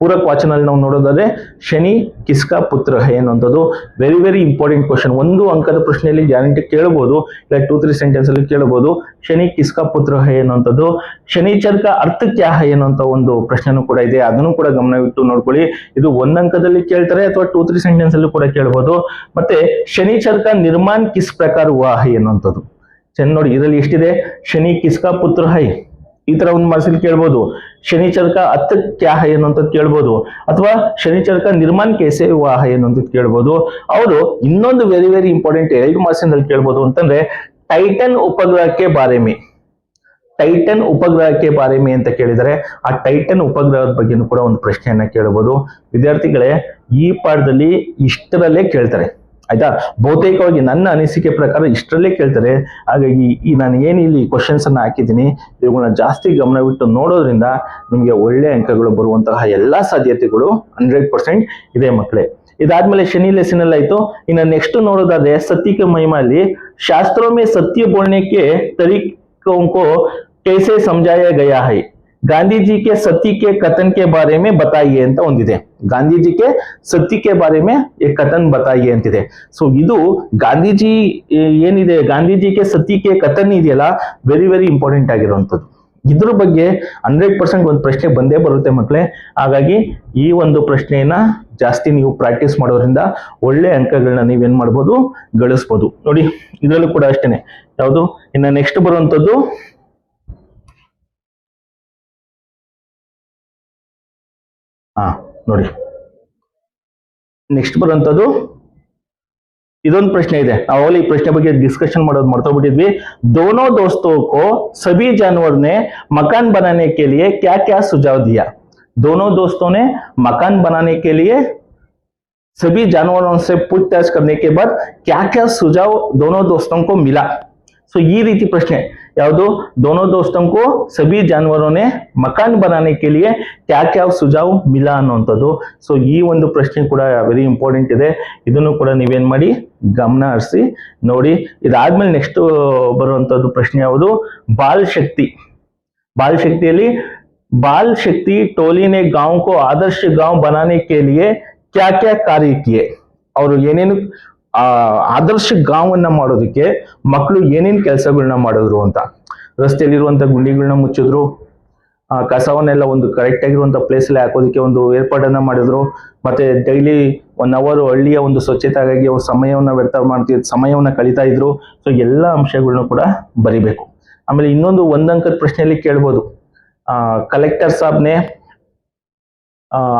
ಪೂರಕ ವಾಚನಲ್ಲಿ ನಾವು ನೋಡೋದಾದ್ರೆ ಶನಿ ಕಿಸ್ಕಾ ಪುತ್ರ ಹೈ ಅನ್ನುವಂಥದ್ದು ವೆರಿ ವೆರಿ ಇಂಪಾರ್ಟೆಂಟ್ ಕ್ವಶನ್. 1 ಅಂಕದ ಪ್ರಶ್ನೆಯಲ್ಲಿ ಗ್ಯಾರಂಟಿ ಕೇಳಬಹುದು, ಇಲ್ಲ 2-3 ಸೆಂಟೆನ್ಸ್ ಅಲ್ಲಿ ಕೇಳಬಹುದು. ಶನಿ ಕಿಸ್ಕಾ ಪುತ್ರ ಹೈ ಅನ್ನುವಂಥದ್ದು. ಶನಿಚರ್ ಕಾ ಅರ್ಥ ಕ್ಯಾ ಹೈ ಅನ್ನುವಂಥ ಒಂದು ಪ್ರಶ್ನೆನೂ ಕೂಡ ಇದೆ, ಅದನ್ನು ಕೂಡ ಗಮನವಿಟ್ಟು ನೋಡ್ಕೊಳ್ಳಿ. ಇದು 1 ಅಂಕದಲ್ಲಿ ಕೇಳ್ತಾರೆ ಅಥವಾ 2-3 ಸೆಂಟೆನ್ಸ್ ಅಲ್ಲಿ ಕೂಡ ಕೇಳಬಹುದು. ಮತ್ತೆ ಶನಿಚರ್ ಕಾ ನಿರ್ಮಾಣ ಕಿಸ್ ಪ್ರಕಾರ ಹುವಾ ಹೈ ಅನ್ನುವಂಥದ್ದು. ನೋಡಿ, ಇದರಲ್ಲಿ ಎಷ್ಟಿದೆ, ಶನಿ ಕಿಸ್ಕಾ ಪುತ್ರ ಹೈ ಈ ತರ ಒಂದು ಮಾರ್ಕ್ಸ್ ಕೇಳ್ಬೋದು. ಶನಿಚರ್ ಕಾ ಅರ್ಥ ಕ್ಯಾ ಹೈ ಅನ್ನುವಂಥದ್ದು ಕೇಳ್ಬೋದು, ಅಥವಾ ಶನಿಚರ್ ಕಾ ನಿರ್ಮಾಣ ಕೇಸೆ ಹುವಾ ಹೈ ಅನ್ನುವಂಥದ್ದು ಕೇಳ್ಬೋದು. ಅವರು ಇನ್ನೊಂದು ವೆರಿ ವೆರಿ ಇಂಪಾರ್ಟೆಂಟ್ 2 ಮಾರ್ಕ್ಸ್ ಅಲ್ಲಿ ಕೇಳ್ಬೋದು ಅಂತಂದ್ರೆ, ಟೈಟನ್ ಉಪಗ್ರಹಕ್ಕೆ ಬಾರೆ ಮೇ, ಟೈಟನ್ ಉಪಗ್ರಹಕ್ಕೆ ಬಾರೆ ಮೇ ಅಂತ ಕೇಳಿದರೆ ಆ ಟೈಟನ್ ಉಪಗ್ರಹದ ಬಗ್ಗೆನೂ ಕೂಡ ಒಂದು ಪ್ರಶ್ನೆಯನ್ನ ಕೇಳಬಹುದು. ವಿದ್ಯಾರ್ಥಿಗಳೇ, ಈ ಪಾಠದಲ್ಲಿ ಇಷ್ಟರಲ್ಲೇ ಕೇಳ್ತಾರೆ, ಆಯ್ತಾ. ಬಹುತೇಕವಾಗಿ ನನ್ನ ಅನಿಸಿಕೆ ಪ್ರಕಾರ ಇಷ್ಟರಲ್ಲೇ ಕೇಳ್ತಾರೆ. ಹಾಗಾಗಿ ನಾನು ಏನು ಇಲ್ಲಿ ಕ್ವಶನ್ಸ್ ಅನ್ನ ಹಾಕಿದ್ದೀನಿ, ಇವುಗಳನ್ನ ಜಾಸ್ತಿ ಗಮನವಿಟ್ಟು ನೋಡೋದ್ರಿಂದ ನಿಮಗೆ ಒಳ್ಳೆ ಅಂಕಗಳು ಬರುವಂತಹ ಎಲ್ಲಾ ಸಾಧ್ಯತೆಗಳು 100% ಇದೆ ಮಕ್ಕಳೇ. ಇದಾದ್ಮೇಲೆ ಶನಿ ಲೆಸನ್ ಎಲ್ಲ ಆಯ್ತು. ಇನ್ನು ನೆಕ್ಸ್ಟ್ ನೋಡೋದಾದ್ರೆ ಸತ್ಯಕ್ಕೆ ಮಹಿಮಾಲಿ ಶಾಸ್ತ್ರೋं में सत्य बोलने के तरीकों को कैसे समझाया गया है, ಗಾಂಧೀಜಿ ಕೆ ಸತ್ಯ ಕೆ ಕಥನ್ ಕೆ ಬಾರೆ ಮೇ ಬತಾಯಿಯೇ ಅಂತ ಒಂದಿದೆ. ಗಾಂಧೀಜಿ ಕೆ ಸತ್ಯ ಕೆ ಬಾರೆ ಮೇ ಏ ಕಥನ್ ಬತಾಯಿಯೇ ಅಂತಿದೆ. ಸೊ ಇದು ಗಾಂಧೀಜಿ ಏನಿದೆ, ಗಾಂಧೀಜಿ ಕೆ ಸತ್ಯ ಕೆ ಕಥನ್ ಇದೆಯಲ್ಲ, ವೆರಿ ವೆರಿ ಇಂಪಾರ್ಟೆಂಟ್ ಆಗಿರುವಂಥದ್ದು. ಇದ್ರ ಬಗ್ಗೆ 100% ಒಂದು ಪ್ರಶ್ನೆ ಬಂದೇ ಬರುತ್ತೆ ಮಕ್ಕಳೇ. ಹಾಗಾಗಿ ಈ ಒಂದು ಪ್ರಶ್ನೆಯನ್ನ ಜಾಸ್ತಿ ನೀವು ಪ್ರಾಕ್ಟೀಸ್ ಮಾಡೋದ್ರಿಂದ ಒಳ್ಳೆ ಅಂಕಗಳನ್ನ ನೀವೇನ್ ಮಾಡ್ಬೋದು, ಗಳಿಸ್ಬೋದು. ನೋಡಿ, ಇದರಲ್ಲೂ ಕೂಡ ಅಷ್ಟೇನೆ. ಯಾವುದು ಇನ್ನು ನೆಕ್ಸ್ಟ್ ಬರುವಂತದ್ದು, ನೋಡಿ ನೆಕ್ಸ್ಟ್ ಬರುವಂತದ್ದು ಇದೊಂದು ಪ್ರಶ್ನೆ ಇದೆ. ಅವಾಗಲೇ ಈ ಪ್ರಶ್ನೆ ಬಗ್ಗೆ ಡಿಸ್ಕಷನ್ ಮಾಡೋದು ಮರ್ತೋಗ್ಬಿಟ್ಟಿದ್ವಿ. दोनों दोस्तों को सभी जानवर ने मकान बनाने के लिए क्या क्या सुझाव दिया. दोनों दोस्तों ने मकान बनाने के लिए सभी जानवरों से पूछताछ करने के बाद क्या क्या सुझाव दोनों दोस्तों को मिला. सो ಈ ರೀತಿ ಪ್ರಶ್ನೆ ಯಾವುದು, दोनों दोस्तों को सभी जानवरों ने मकान बनाने के लिए क्या क्या सुझाव मिला ಅನ್ನುವಂಥದ್ದು. ಸೊ ಈ ಒಂದು ಪ್ರಶ್ನೆ ಕೂಡ ವೆರಿ ಇಂಪಾರ್ಟೆಂಟ್ ಇದೆ, ಇದನ್ನು ಕೂಡ ನೀವೇನ್ ಮಾಡಿ ಗಮನ ಹರಿಸಿ ನೋಡಿ. ಇದಾದ್ಮೇಲೆ ನೆಕ್ಸ್ಟ್ ಬರುವಂತದ್ದು ಪ್ರಶ್ನೆ ಯಾವುದು, ಬಾಲ್ ಶಕ್ತಿ. ಬಾಲ್ ಶಕ್ತಿಯಲ್ಲಿ बाल शक्ति टोली ने गांव को आदर्श गांव बनाने के लिए क्या क्या कार्य किए ಅವರು ಏನೇನು ಆದರ್ಶ ಗಾಂವನ್ನ ಮಾಡೋದಕ್ಕೆ ಮಕ್ಕಳು ಏನೇನು ಕೆಲಸಗಳನ್ನ ಮಾಡಿದ್ರು ಅಂತ. ರಸ್ತೆಯಲ್ಲಿರುವಂತ ಗುಂಡಿಗಳನ್ನ ಮುಚ್ಚಿದ್ರು, ಕಸವನ್ನೆಲ್ಲ ಒಂದು ಕರೆಕ್ಟ್ ಆಗಿರುವಂತ ಪ್ಲೇಸ್ ಅಲ್ಲಿ ಹಾಕೋದಕ್ಕೆ ಒಂದು ಏರ್ಪಾಡನ್ನ ಮಾಡಿದ್ರು. ಮತ್ತೆ ಡೈಲಿ 1 ಅವರ್ ಹಳ್ಳಿಯ ಒಂದು ಸ್ವಚ್ಛತೆಗಾಗಿ ಅವ್ರು ಸಮಯವನ್ನ ಕಳೀತಾ ಇದ್ರು. ಸೊ ಎಲ್ಲ ಅಂಶಗಳನ್ನ ಕೂಡ ಬರಿಬೇಕು. ಆಮೇಲೆ ಇನ್ನೊಂದು 1 ಅಂಕದ ಪ್ರಶ್ನೆಯಲ್ಲಿ ಕೇಳ್ಬೋದು, कलेक्टर साहब ने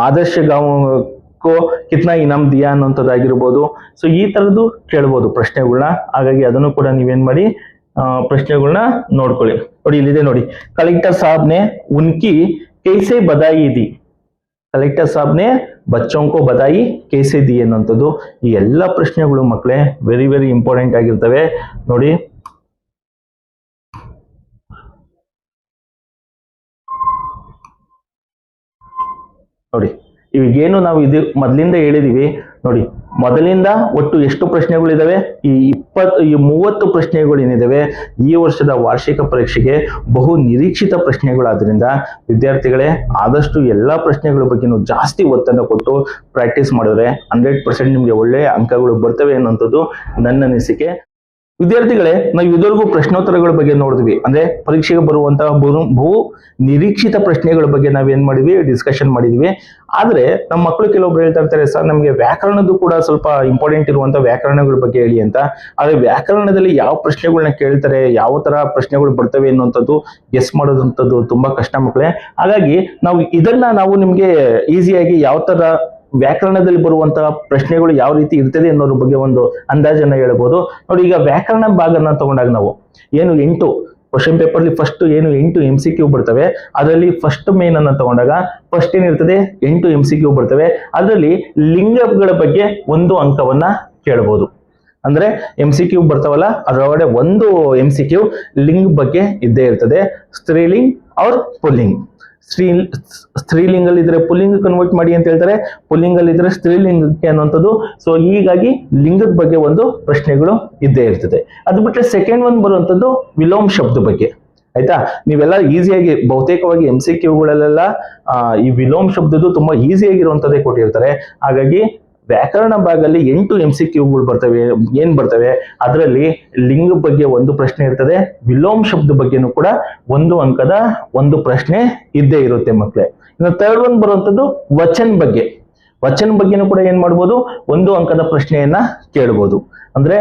आदर्श गांव को कितना इनाम दिया ಅನ್ನೋಂಥದ್ದಾಗಿರ್ಬೋದು. ಸೊ ಈ ತರದ್ದು ಕೇಳ್ಬೋದು ಪ್ರಶ್ನೆಗಳನ್ನ. ಹಾಗಾಗಿ ಅದನ್ನು ಕೂಡ ನೀವೇನ್ ಮಾಡಿ ಪ್ರಶ್ನೆಗಳನ್ನ ನೋಡ್ಕೊಳ್ಳಿ. ನೋಡಿ ಇಲ್ಲಿದೆ ನೋಡಿ, कलेक्टर साहब ने उनकी कैसे बधाई दी, कलेक्टर साहब ने बच्चों को बधाई कैसे दी ಅನ್ನೋಂಥದ್ದು. ಈ ಎಲ್ಲ ಪ್ರಶ್ನೆಗಳು ಮಕ್ಕಳೇ ವೆರಿ ವೆರಿ ಇಂಪಾರ್ಟೆಂಟ್ ಆಗಿರ್ತವೆ. ನೋಡಿ ನೋಡಿ ಇವಾಗೇನು ನಾವು ಇದು ಮೊದಲಿಂದ ಹೇಳಿದೀವಿ ನೋಡಿ, ಮೊದಲಿಂದ ಒಟ್ಟು ಎಷ್ಟು ಪ್ರಶ್ನೆಗಳಿದಾವೆ, ಈ 30 ಪ್ರಶ್ನೆಗಳೇನಿದಾವೆ ಈ ವರ್ಷದ ವಾರ್ಷಿಕ ಪರೀಕ್ಷೆಗೆ ಬಹು ನಿರೀಕ್ಷಿತ ಪ್ರಶ್ನೆಗಳಾದ್ರಿಂದ ವಿದ್ಯಾರ್ಥಿಗಳೇ ಆದಷ್ಟು ಎಲ್ಲಾ ಪ್ರಶ್ನೆಗಳ ಬಗ್ಗೆನೂ ಜಾಸ್ತಿ ಒತ್ತನ್ನು ಕೊಟ್ಟು ಪ್ರಾಕ್ಟೀಸ್ ಮಾಡಿದ್ರೆ 100% ನಿಮ್ಗೆ ಒಳ್ಳೆಯ ಅಂಕಗಳು ಬರ್ತವೆ ಅನ್ನೋಂಥದ್ದು ನನ್ನ ಅನಿಸಿಕೆ. ವಿದ್ಯಾರ್ಥಿಗಳೇ, ನಾವು ಇದುವರೆಗೂ ಪ್ರಶ್ನೋತ್ತರಗಳ ಬಗ್ಗೆ ನೋಡಿದ್ವಿ. ಅಂದ್ರೆ ಪರೀಕ್ಷೆಗೆ ಬರುವಂತಹ ಬಹು ನಿರೀಕ್ಷಿತ ಪ್ರಶ್ನೆಗಳ ಬಗ್ಗೆ ನಾವೇನ್ ಮಾಡಿದ್ವಿ, ಡಿಸ್ಕಷನ್ ಮಾಡಿದ್ವಿ. ಆದ್ರೆ ನಮ್ಮ ಮಕ್ಕಳು ಕೆಲವೊಬ್ರು ಹೇಳ್ತಾ ಇರ್ತಾರೆ, ಸರ್ ನಮ್ಗೆ ವ್ಯಾಕರಣದ್ದು ಕೂಡ ಸ್ವಲ್ಪ ಇಂಪಾರ್ಟೆಂಟ್ ಇರುವಂತ ವ್ಯಾಕರಣಗಳ ಬಗ್ಗೆ ಹೇಳಿ ಅಂತ. ಆದ್ರೆ ವ್ಯಾಕರಣದಲ್ಲಿ ಯಾವ ಪ್ರಶ್ನೆಗಳನ್ನ ಕೇಳ್ತಾರೆ, ಯಾವ ತರ ಪ್ರಶ್ನೆಗಳು ಬರ್ತವೆ ಅನ್ನುವಂಥದ್ದು ಗೆಸ್ ಮಾಡೋದಂಥದ್ದು ತುಂಬಾ ಕಷ್ಟ ಮಕ್ಕಳೇ. ಹಾಗಾಗಿ ನಾವು ನಿಮ್ಗೆ ಈಸಿಯಾಗಿ ಯಾವ ತರ ವ್ಯಾಕರಣದಲ್ಲಿ ಬರುವಂತಹ ಪ್ರಶ್ನೆಗಳು ಯಾವ ರೀತಿ ಇರ್ತದೆ ಅನ್ನೋದ್ರ ಬಗ್ಗೆ ಒಂದು ಅಂದಾಜನ್ನ ಹೇಳ್ಬೋದು. ನೋಡಿ, ಈಗ ವ್ಯಾಕರಣ ಭಾಗನ ತಗೊಂಡಾಗ ನಾವು ಏನು 8 ಕ್ವಶನ್ ಪೇಪರ್ ಅಲ್ಲಿ ಫಸ್ಟ್ ಏನು 8 MCQ ಬರ್ತವೆ. ಅದರಲ್ಲಿ ಫಸ್ಟ್ ಮೇನ್ ಅನ್ನ ತಗೊಂಡಾಗ ಫಸ್ಟ್ ಏನಿರ್ತದೆ 8 MCQ ಬರ್ತವೆ. ಅದರಲ್ಲಿ ಲಿಂಗಗಳ ಬಗ್ಗೆ 1 ಅಂಕವನ್ನ ಕೇಳಬಹುದು. ಅಂದ್ರೆ MCQ ಬರ್ತಾವಲ್ಲ ಅದರೊಳಗಡೆ 1 MCQ ಲಿಂಗ ಬಗ್ಗೆ ಇದ್ದೇ ಇರ್ತದೆ. ಸ್ತ್ರೀಲಿಂಗ್ ಅವ್ರ ಪುಲ್ಲಿಂಗ್, ಸ್ತ್ರೀಲಿಂಗಲ್ಲಿ ಇದ್ರೆ ಪುಲ್ಲಿಂಗ ಕನ್ವರ್ಟ್ ಮಾಡಿ ಅಂತ ಹೇಳ್ತಾರೆ, ಪುಲ್ಲಿಂಗಲ್ಲಿ ಇದ್ರೆ ಸ್ತ್ರೀಲಿಂಗಕ್ಕೆ ಅನ್ನುವಂಥದ್ದು. ಸೊ ಹೀಗಾಗಿ ಲಿಂಗದ ಬಗ್ಗೆ ಒಂದು ಪ್ರಶ್ನೆಗಳು ಇದ್ದೇ ಇರ್ತದೆ. ಅದು ಬಿಟ್ಟರೆ ಸೆಕೆಂಡ್ ಒಂದು ಬರುವಂಥದ್ದು ವಿಲೋಮ ಶಬ್ದ ಬಗ್ಗೆ. ಆಯ್ತಾ, ನೀವೆಲ್ಲ ಈಸಿಯಾಗಿ ಬಹುತೇಕವಾಗಿ MCQಗಳಲ್ಲೆಲ್ಲ ಈ ವಿಲೋಮ ಶಬ್ದದ್ದು ತುಂಬಾ ಈಸಿಯಾಗಿರುವಂಥದ್ದೇ ಕೊಟ್ಟಿರ್ತಾರೆ. ಹಾಗಾಗಿ ವ್ಯಾಕರಣ ಭಾಗದಲ್ಲಿ 8 MCQಗಳು ಬರ್ತವೆ. ಅದರಲ್ಲಿ ಲಿಂಗ ಬಗ್ಗೆ 1 ಪ್ರಶ್ನೆ ಇರ್ತದೆ, ವಿಲೋಮ ಶಬ್ದ ಬಗ್ಗೆನೂ ಕೂಡ 1 ಅಂಕದ 1 ಪ್ರಶ್ನೆ ಇದ್ದೇ ಇರುತ್ತೆ ಮಕ್ಕಳೇ. ಇನ್ನು ಥರ್ಡ್ ಒಂದು ಬರುವಂತದ್ದು ವಚನ ಬಗ್ಗೆನೂ ಕೂಡ ಏನ್ ಮಾಡ್ಬೋದು, 1 ಅಂಕದ ಪ್ರಶ್ನೆಯನ್ನ ಕೇಳಬಹುದು. ಅಂದ್ರೆ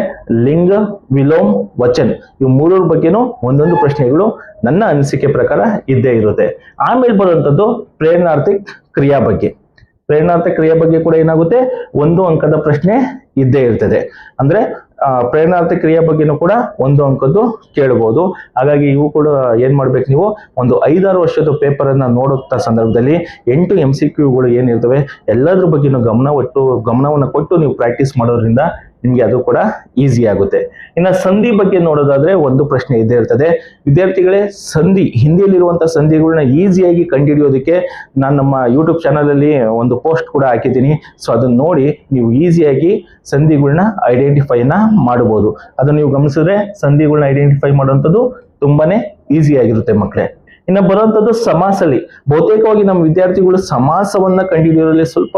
ಲಿಂಗ, ವಿಲೋಮ, ವಚನ್ ಇವು 3 ಬಗ್ಗೆನೂ 1 ಪ್ರಶ್ನೆಗಳು ನನ್ನ ಅನಿಸಿಕೆ ಪ್ರಕಾರ ಇದ್ದೇ ಇರುತ್ತೆ. ಆಮೇಲೆ ಬರುವಂತದ್ದು ಪ್ರೇರಣಾರ್ಥಕ ಕ್ರಿಯೆ ಬಗ್ಗೆ ಕೂಡ ಏನಾಗುತ್ತೆ 1 ಅಂಕದ ಪ್ರಶ್ನೆ ಇದ್ದೇ ಇರ್ತದೆ. ಅಂದ್ರೆ ಪ್ರೇರಣಾರ್ಥಕ ಕ್ರಿಯೆ ಬಗ್ಗೆನೂ ಕೂಡ 1 ಅಂಕದ್ದು ಕೇಳಬಹುದು. ಹಾಗಾಗಿ ಇವು ಕೂಡ ಏನ್ ಮಾಡ್ಬೇಕು, ನೀವು ಒಂದು 5-6 ವರ್ಷದ ಪೇಪರ್ ಅನ್ನ ನೋಡುತ್ತಾ ಸಂದರ್ಭದಲ್ಲಿ 8 MCQಗಳು ಏನಿರ್ತವೆ ಎಲ್ಲದ್ರ ಬಗ್ಗೆನೂ ಗಮನವನ್ನು ಕೊಟ್ಟು ನೀವು ಪ್ರಾಕ್ಟೀಸ್ ಮಾಡೋದ್ರಿಂದ ನಿಮ್ಗೆ ಅದು ಕೂಡ ಈಸಿ ಆಗುತ್ತೆ. ಇನ್ನು ಸಂಧಿ ಬಗ್ಗೆ ನೋಡೋದಾದ್ರೆ 1 ಪ್ರಶ್ನೆ ಇದ್ದೇ ಇರ್ತದೆ. ವಿದ್ಯಾರ್ಥಿಗಳೇ, ಹಿಂದಿಯಲ್ಲಿರುವಂತಹ ಸಂಧಿಗಳನ್ನ ಈಸಿಯಾಗಿ ಕಂಡುಹಿಡಿಯೋದಕ್ಕೆ ನಾನು ನಮ್ಮ ಯೂಟ್ಯೂಬ್ ಚಾನಲ್ ಅಲ್ಲಿ ಒಂದು ಪೋಸ್ಟ್ ಕೂಡ ಹಾಕಿದ್ದೀನಿ. ಸೊ ಅದನ್ನ ನೋಡಿ ನೀವು ಈಸಿಯಾಗಿ ಸಂಧಿಗಳನ್ನ ಐಡೆಂಟಿಫೈನ ಮಾಡಬಹುದು. ಅದನ್ನ ನೀವು ಗಮನಿಸಿದ್ರೆ ಸಂಧಿಗಳನ್ನ ಐಡೆಂಟಿಫೈ ಮಾಡುವಂಥದ್ದು ತುಂಬಾನೇ ಈಸಿ ಆಗಿರುತ್ತೆ ಮಕ್ಕಳೇ. ಇನ್ನು ಬರುವಂತದ್ದು ಸಮಾಸಲ್ಲಿ ಬಹುತೇಕವಾಗಿ ನಮ್ಮ ವಿದ್ಯಾರ್ಥಿಗಳು ಸಮಾಸವನ್ನ ಕಂಡುಹಿಡಿಯೋದ್ರಲ್ಲಿ ಸ್ವಲ್ಪ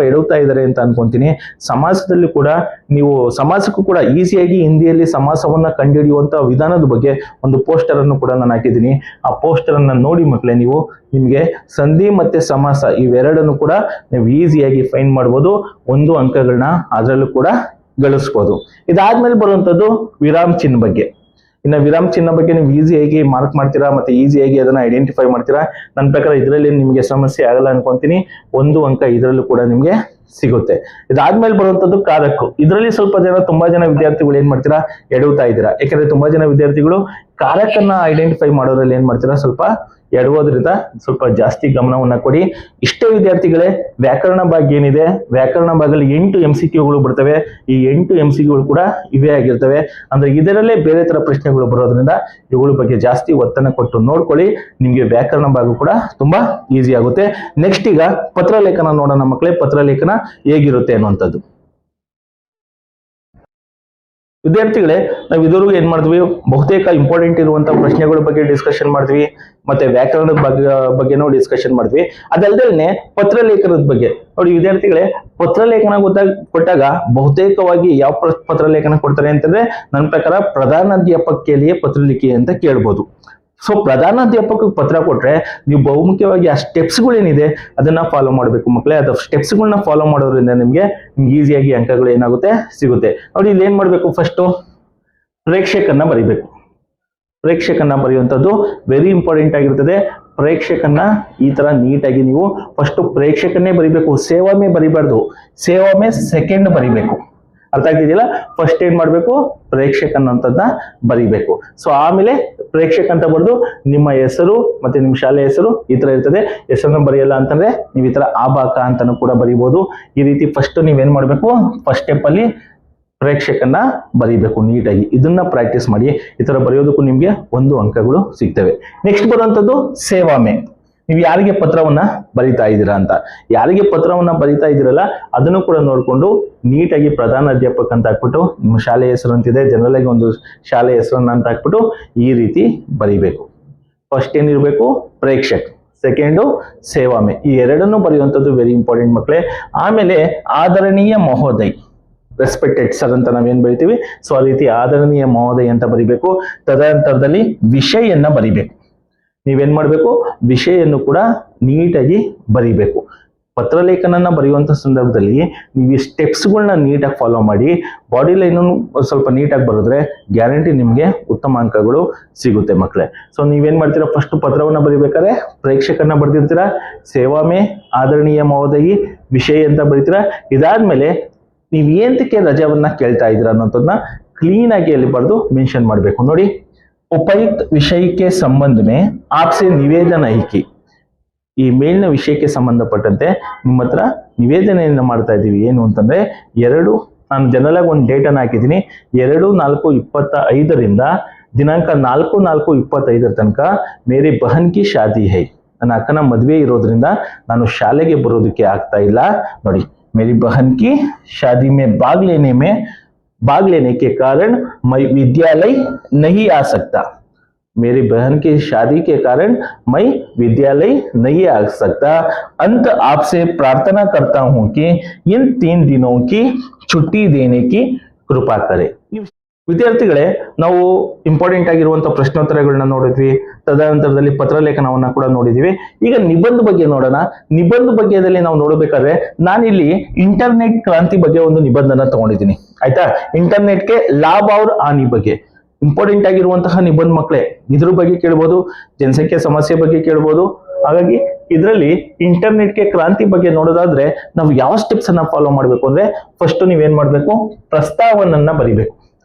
ಎಡುತ್ತಾ ಇದ್ದಾರೆ ಅಂತ ಅನ್ಕೊಂತೀನಿ. ಸಮಾಸದಲ್ಲಿ ಕೂಡ ನೀವು ಸಮಾಸಕ್ಕೂ ಕೂಡ ಈಸಿಯಾಗಿ ಹಿಂದಿಯಲ್ಲಿ ಸಮಾಸವನ್ನ ಕಂಡುಹಿಡಿಯುವಂತ ವಿಧಾನದ ಬಗ್ಗೆ ಒಂದು ಪೋಸ್ಟರ್ ಅನ್ನು ಕೂಡ ನಾನು ಹಾಕಿದ್ದೀನಿ. ಆ ಪೋಸ್ಟರ್ ಅನ್ನ ನೋಡಿ ಮಕ್ಕಳೇ, ನಿಮ್ಗೆ ಸಂಧಿ ಮತ್ತೆ ಸಮಾಸ ಇವೆರಡನ್ನು ಕೂಡ ನೀವು ಈಸಿಯಾಗಿ ಫೈಂಡ್ ಮಾಡ್ಬೋದು. 1 ಅಂಕಗಳನ್ನ ಅದರಲ್ಲೂ ಕೂಡ ಗಳಿಸ್ಬೋದು. ಇದಾದ್ಮೇಲೆ ಬರುವಂತದ್ದು ವಿರಾಮ ಚಿಹ್ನೆ ಬಗ್ಗೆ. ಇನ್ನು ವಿರಾಮ ಚಿಹ್ನೆ ಬಗ್ಗೆ ನೀವು ಈಸಿಯಾಗಿ ಮಾರ್ಕ್ ಮಾಡ್ತೀರಾ ಮತ್ತೆ ಈಸಿಯಾಗಿ ಅದನ್ನ ಐಡೆಂಟಿಫೈ ಮಾಡ್ತೀರಾ. ನನ್ನ ಪ್ರಕಾರ ಇದರಲ್ಲಿ ನಿಮಗೆ ಸಮಸ್ಯೆ ಆಗಲ್ಲ ಅನ್ಕೊಂತೀನಿ. 1 ಅಂಕ ಇದರಲ್ಲೂ ಕೂಡ ನಿಮ್ಗೆ ಸಿಗುತ್ತೆ. ಇದಾದ್ಮೇಲೆ ಬರುವಂತದ್ದು ಕಾರಕ್ಕು. ಇದರಲ್ಲಿ ತುಂಬಾ ಜನ ವಿದ್ಯಾರ್ಥಿಗಳು ಏನ್ ಮಾಡ್ತೀರಾ, ಎಡುತ್ತಾ ಇದ್ದೀರಾ. ಯಾಕಂದ್ರೆ ತುಂಬಾ ಜನ ವಿದ್ಯಾರ್ಥಿಗಳು ಕಾರಕನ್ನ ಐಡೆಂಟಿಫೈ ಮಾಡೋದ್ರಲ್ಲಿ ಏನ್ ಮಾಡ್ತೀರಾ, ಸ್ವಲ್ಪ ಎಡುವುದರಿಂದ ಸ್ವಲ್ಪ ಜಾಸ್ತಿ ಗಮನವನ್ನ ಕೊಡಿ. ಇಷ್ಟೇ ವಿದ್ಯಾರ್ಥಿಗಳೇ, ವ್ಯಾಕರಣ ಭಾಗ ಏನಿದೆ, ವ್ಯಾಕರಣ ಭಾಗದಲ್ಲಿ 8 MCQಗಳು ಬರ್ತವೆ. ಈ 8 MCQಗಳು ಕೂಡ ಇವೇ ಆಗಿರ್ತವೆ. ಅಂದ್ರೆ ಇದರಲ್ಲೇ ಬೇರೆ ತರ ಪ್ರಶ್ನೆಗಳು ಬರೋದ್ರಿಂದ ಇವುಗಳ ಬಗ್ಗೆ ಜಾಸ್ತಿ ಒತ್ತನ್ನು ಕೊಟ್ಟು ನೋಡ್ಕೊಳ್ಳಿ. ನಿಮ್ಗೆ ವ್ಯಾಕರಣ ಭಾಗ ಕೂಡ ತುಂಬಾ ಈಸಿ ಆಗುತ್ತೆ. ನೆಕ್ಸ್ಟ್ ಈಗ ಪತ್ರಲೇಖನ ನೋಡೋಣ ಮಕ್ಕಳೇ. ಪತ್ರಲೇಖನ ಹೇಗಿರುತ್ತೆ ಅನ್ನುವಂಥದ್ದು. ವಿದ್ಯಾರ್ಥಿಗಳೇ, ನಾವು ಇದುವರೆಗೂ ಏನ್ ಮಾಡಿದ್ವಿ, ಬಹುತೇಕ ಇಂಪಾರ್ಟೆಂಟ್ ಇರುವಂತಹ ಪ್ರಶ್ನೆಗಳ ಬಗ್ಗೆ ಡಿಸ್ಕಷನ್ ಮಾಡಿದ್ವಿ, ಮತ್ತೆ ವ್ಯಾಕರಣದ ಬಗ್ಗೆನೂ ಡಿಸ್ಕಷನ್ ಮಾಡಿದ್ವಿ. ಅದಲ್ದೇ ಪತ್ರಲೇಖನದ ಬಗ್ಗೆ ನೋಡಿ ವಿದ್ಯಾರ್ಥಿಗಳೇ, ಪತ್ರಲೇಖನ ಕೊಟ್ಟಾಗ ಬಹುತೇಕವಾಗಿ ಯಾವ ಪತ್ರಲೇಖನ ಕೊಡ್ತಾರೆ ಅಂತಂದ್ರೆ ನನ್ನ ಪ್ರಕಾರ ಪ್ರಧಾನಾಧ್ಯಾಪಕಿಯಲ್ಲಿಯೇ ಪತ್ರಲಿಖಿ ಅಂತ ಕೇಳ್ಬೋದು. ಸೊ ಪ್ರಧಾನಾಧ್ಯಾಪಕಕ್ಕೆ ಪತ್ರ ಕೊಟ್ರೆ ನೀವು ಬಹುಮುಖ್ಯವಾಗಿ ಆ ಸ್ಟೆಪ್ಸ್ಗಳೇನಿದೆ ಅದನ್ನ ಫಾಲೋ ಮಾಡಬೇಕು ಮಕ್ಕಳೇ. ಅದು ಸ್ಟೆಪ್ಸ್ಗಳನ್ನ ಫಾಲೋ ಮಾಡೋದ್ರಿಂದ ನಿಮ್ಗೆ ಈಸಿಯಾಗಿ ಅಂಕಗಳು ಏನಾಗುತ್ತೆ ಸಿಗುತ್ತೆ. ನೋಡಿ ಇಲ್ಲಿ ಏನ್ ಮಾಡ್ಬೇಕು, ಫಸ್ಟ್ ಪ್ರೇಕ್ಷಕನ್ನ ಬರಿಬೇಕು. ಪ್ರೇಕ್ಷಕನ್ನ ಬರೆಯುವಂಥದ್ದು ವೆರಿ ಇಂಪಾರ್ಟೆಂಟ್ ಆಗಿರ್ತದೆ. ಪ್ರೇಕ್ಷಕನ್ನ ಈ ತರ ನೀಟಾಗಿ ನೀವು ಫಸ್ಟ್ ಪ್ರೇಕ್ಷಕನ್ನೇ ಬರಿಬೇಕು, ಸೇವಾಮೆ ಬರಿಬಾರ್ದು, ಸೇವಾಮೆ ಸೆಕೆಂಡ್ ಬರಿಬೇಕು. ಅರ್ಥ ಆಗ್ತಿದೆಯಲ್ಲ? ಫಸ್ಟ್ ಏನ್ ಮಾಡ್ಬೇಕು, ಪ್ರೇಕ್ಷಕ ಅನ್ನೋಂಥದ್ದನ್ನ ಬರಿಬೇಕು. ಸೊ ಆಮೇಲೆ ಪ್ರೇಕ್ಷಕ ಅಂತ ಬರೆದು ನಿಮ್ಮ ಹೆಸರು ಮತ್ತೆ ನಿಮ್ಮ ಶಾಲೆ ಹೆಸರು ಈ ತರ ಇರ್ತದೆ. ಹೆಸರನ್ನ ಬರೆಯಲ್ಲ ಅಂತಂದ್ರೆ ನೀವು ಈ ತರ ಆಬಾಕ ಅಂತಾನು ಕೂಡ ಬರಿಬಹುದು. ಈ ರೀತಿ ಫಸ್ಟ್ ನೀವೇನ್ ಮಾಡ್ಬೇಕು, ಫಸ್ಟ್ ಸ್ಟೆಪ್ ಅಲ್ಲಿ ಪ್ರೇಕ್ಷಕನ್ನ ಬರಿಬೇಕು ನೀಟಾಗಿ. ಇದನ್ನ ಪ್ರಾಕ್ಟೀಸ್ ಮಾಡಿ. ಈ ತರ ಬರೆಯೋದಕ್ಕೂ ನಿಮ್ಗೆ 1 ಅಂಕಗಳು ಸಿಗ್ತವೆ. ನೆಕ್ಸ್ಟ್ ಬರುವಂತದ್ದು ಸೇವಾಮೆ. ನೀವು ಯಾರಿಗೆ ಪತ್ರವನ್ನ ಬರಿತಾ ಇದ್ದೀರಾ ಅಂತ, ಯಾರಿಗೆ ಪತ್ರವನ್ನ ಬರಿತಾ ಇದ್ದೀರಲ್ಲ ಅದನ್ನು ಕೂಡ ನೋಡ್ಕೊಂಡು ನೀಟಾಗಿ ಪ್ರಧಾನ ಅಧ್ಯಾಪಕ ಅಂತ ಹಾಕ್ಬಿಟ್ಟು ನಿಮ್ಮ ಶಾಲೆ ಹೆಸರು ಅಂತಿದೆ, ಜನರಲ್ ಆಗಿ ಒಂದು ಶಾಲೆ ಹೆಸರನ್ನ ಅಂತ ಹಾಕ್ಬಿಟ್ಟು ಈ ರೀತಿ ಬರಿಬೇಕು. ಫಸ್ಟ್ ಏನಿರ್ಬೇಕು, ಪ್ರೇಕ್ಷಕ್, ಸೆಕೆಂಡು ಸೇವಾಮೆ. ಈ ಎರಡನ್ನೂ ಬರೆಯುವಂಥದ್ದು ವೆರಿ ಇಂಪಾರ್ಟೆಂಟ್ ಮಕ್ಕಳೇ. ಆಮೇಲೆ ಆದರಣೀಯ ಮಹೋದಯ್, ರೆಸ್ಪೆಕ್ಟೆಡ್ ಸರ್ ಅಂತ ನಾವೇನ್ ಬರಿತೀವಿ, ಸೊ ಆ ರೀತಿ ಆದರಣೀಯ ಮಹೋದಯ್ ಅಂತ ಬರಿಬೇಕು. ತದನಂತರದಲ್ಲಿ ವಿಷಯನ್ನ ಬರಿಬೇಕು. ನೀವೇನ್ ಮಾಡ್ಬೇಕು, ವಿಷಯನ್ನು ಕೂಡ ನೀಟಾಗಿ ಬರಿಬೇಕು. ಪತ್ರಲೇಖನನ್ನ ಬರೆಯುವಂತ ಸಂದರ್ಭದಲ್ಲಿ ನೀವು ಈ ಸ್ಟೆಪ್ಸ್ಗಳನ್ನ ನೀಟಾಗಿ ಫಾಲೋ ಮಾಡಿ ಬಾಡಿ ಲೈನ್ ಸ್ವಲ್ಪ ನೀಟಾಗಿ ಬರೆದ್ರೆ ಗ್ಯಾರಂಟಿ ನಿಮ್ಗೆ ಉತ್ತಮ ಅಂಕಗಳು ಸಿಗುತ್ತೆ ಮಕ್ಕಳೇ. ಸೊ ನೀವೇನ್ ಮಾಡ್ತೀರಾ, ಫಸ್ಟ್ ಪತ್ರವನ್ನ ಬರಿಬೇಕಾದ್ರೆ ಪ್ರೇಕ್ಷಕನ್ನ ಬರೆದಿರ್ತೀರಾ, ಸೇವಾಮೆ, ಆದರಣೀಯ ಮಹೋದಯಿ, ವಿಷಯ ಅಂತ ಬರೀತೀರಾ. ಇದಾದ್ಮೇಲೆ ನೀವು ಏಂತಕ್ಕೆ ರಜಾವನ್ನ ಕೇಳ್ತಾ ಇದ್ದೀರಾ ಅನ್ನೋದನ್ನ ಕ್ಲೀನ್ ಆಗಿ ಅಲ್ಲಿ ಬರೆದು ಮೆನ್ಷನ್ ಮಾಡಬೇಕು. ನೋಡಿ, ಉಪಯುಕ್ತ ವಿಷಯ के संबंध में आपसे निवेदन है कि ಈ ಮೇಲಿನ ವಿಷಯಕ್ಕೆ ಸಂಬಂಧಪಟ್ಟಂತೆ ನಿಮ್ಮ ಹತ್ರ ನಿವೇದನೆಯನ್ನ ಮಾಡ್ತಾ ಇದ್ದೀವಿ. ಏನು ಅಂತಂದ್ರೆ ನಾನು ಜನರಲ್ ಆಗಿ ಒಂದು ಡೇಟ್ ಅನ್ನ ಹಾಕಿದ್ದೀನಿ, 2/4/25 ದಿನಾಂಕ 4/4/25 ತನಕ ಮೇರಿ ಬಹನ್ ಕಿ ಶಾದಿ ಹೈ. ನನ್ನ ಅಕ್ಕನ ಮದುವೆ ಇರೋದ್ರಿಂದ ನಾನು ಶಾಲೆಗೆ ಬರೋದಕ್ಕೆ ಆಗ್ತಾ ಇಲ್ಲ. ನೋಡಿ, ಮೇರಿ ಬಹನ್ ಕಿ ಶಾದಿ में भाग लेने के कारण मैं विद्यालय नहीं आ सकता. मेरी बहन की शादी के कारण मैं विद्यालय नहीं आ सकता. अंत आपसे प्रार्थना करता हूं कि इन 3 दिनों की छुट्टी देने की कृपा करें. ವಿದ್ಯಾರ್ಥಿಗಳೇ, ನಾವು ಇಂಪಾರ್ಟೆಂಟ್ ಆಗಿರುವಂತಹ ಪ್ರಶ್ನೋತ್ತರಗಳನ್ನ ನೋಡಿದ್ವಿ, ತದನಂತರದಲ್ಲಿ ಪತ್ರಲೇಖನವನ್ನ ಕೂಡ ನೋಡಿದ್ವಿ. ಈಗ ನಿಬಂಧ ಬಗ್ಗೆ ನೋಡೋಣ. ನಿಬಂಧ ಬಗ್ಗೆದಲ್ಲಿ ನಾವು ನೋಡಬೇಕಾದ್ರೆ ನಾನಿಲ್ಲಿ ಇಂಟರ್ನೆಟ್ ಕ್ರಾಂತಿ ಬಗ್ಗೆ ಒಂದು ನಿಬಂಧನ ತಗೊಂಡಿದ್ದೀನಿ. ಆಯ್ತಾ? ಇಂಟರ್ನೆಟ್ಗೆ ಲಾಭ ಅವ್ರ ಹಾನಿ ಬಗ್ಗೆ ಇಂಪಾರ್ಟೆಂಟ್ ಆಗಿರುವಂತಹ ನಿಬಂಧ ಮಕ್ಕಳೇ. ಇದ್ರ ಬಗ್ಗೆ ಕೇಳ್ಬೋದು, ಜನಸಂಖ್ಯೆ ಸಮಸ್ಯೆ ಬಗ್ಗೆ ಕೇಳ್ಬೋದು. ಹಾಗಾಗಿ ಇದರಲ್ಲಿ ಇಂಟರ್ನೆಟ್ಗೆ ಕ್ರಾಂತಿ ಬಗ್ಗೆ ನೋಡೋದಾದ್ರೆ ನಾವು ಯಾವ ಸ್ಟೆಪ್ಸ್ ಅನ್ನ ಫಾಲೋ ಮಾಡ್ಬೇಕು ಅಂದ್ರೆ ಫಸ್ಟ್ ನೀವೇನ್ ಮಾಡ್ಬೇಕು, ಪ್ರಸ್ತಾವನನ್ನ ಬರಿಬೇಕು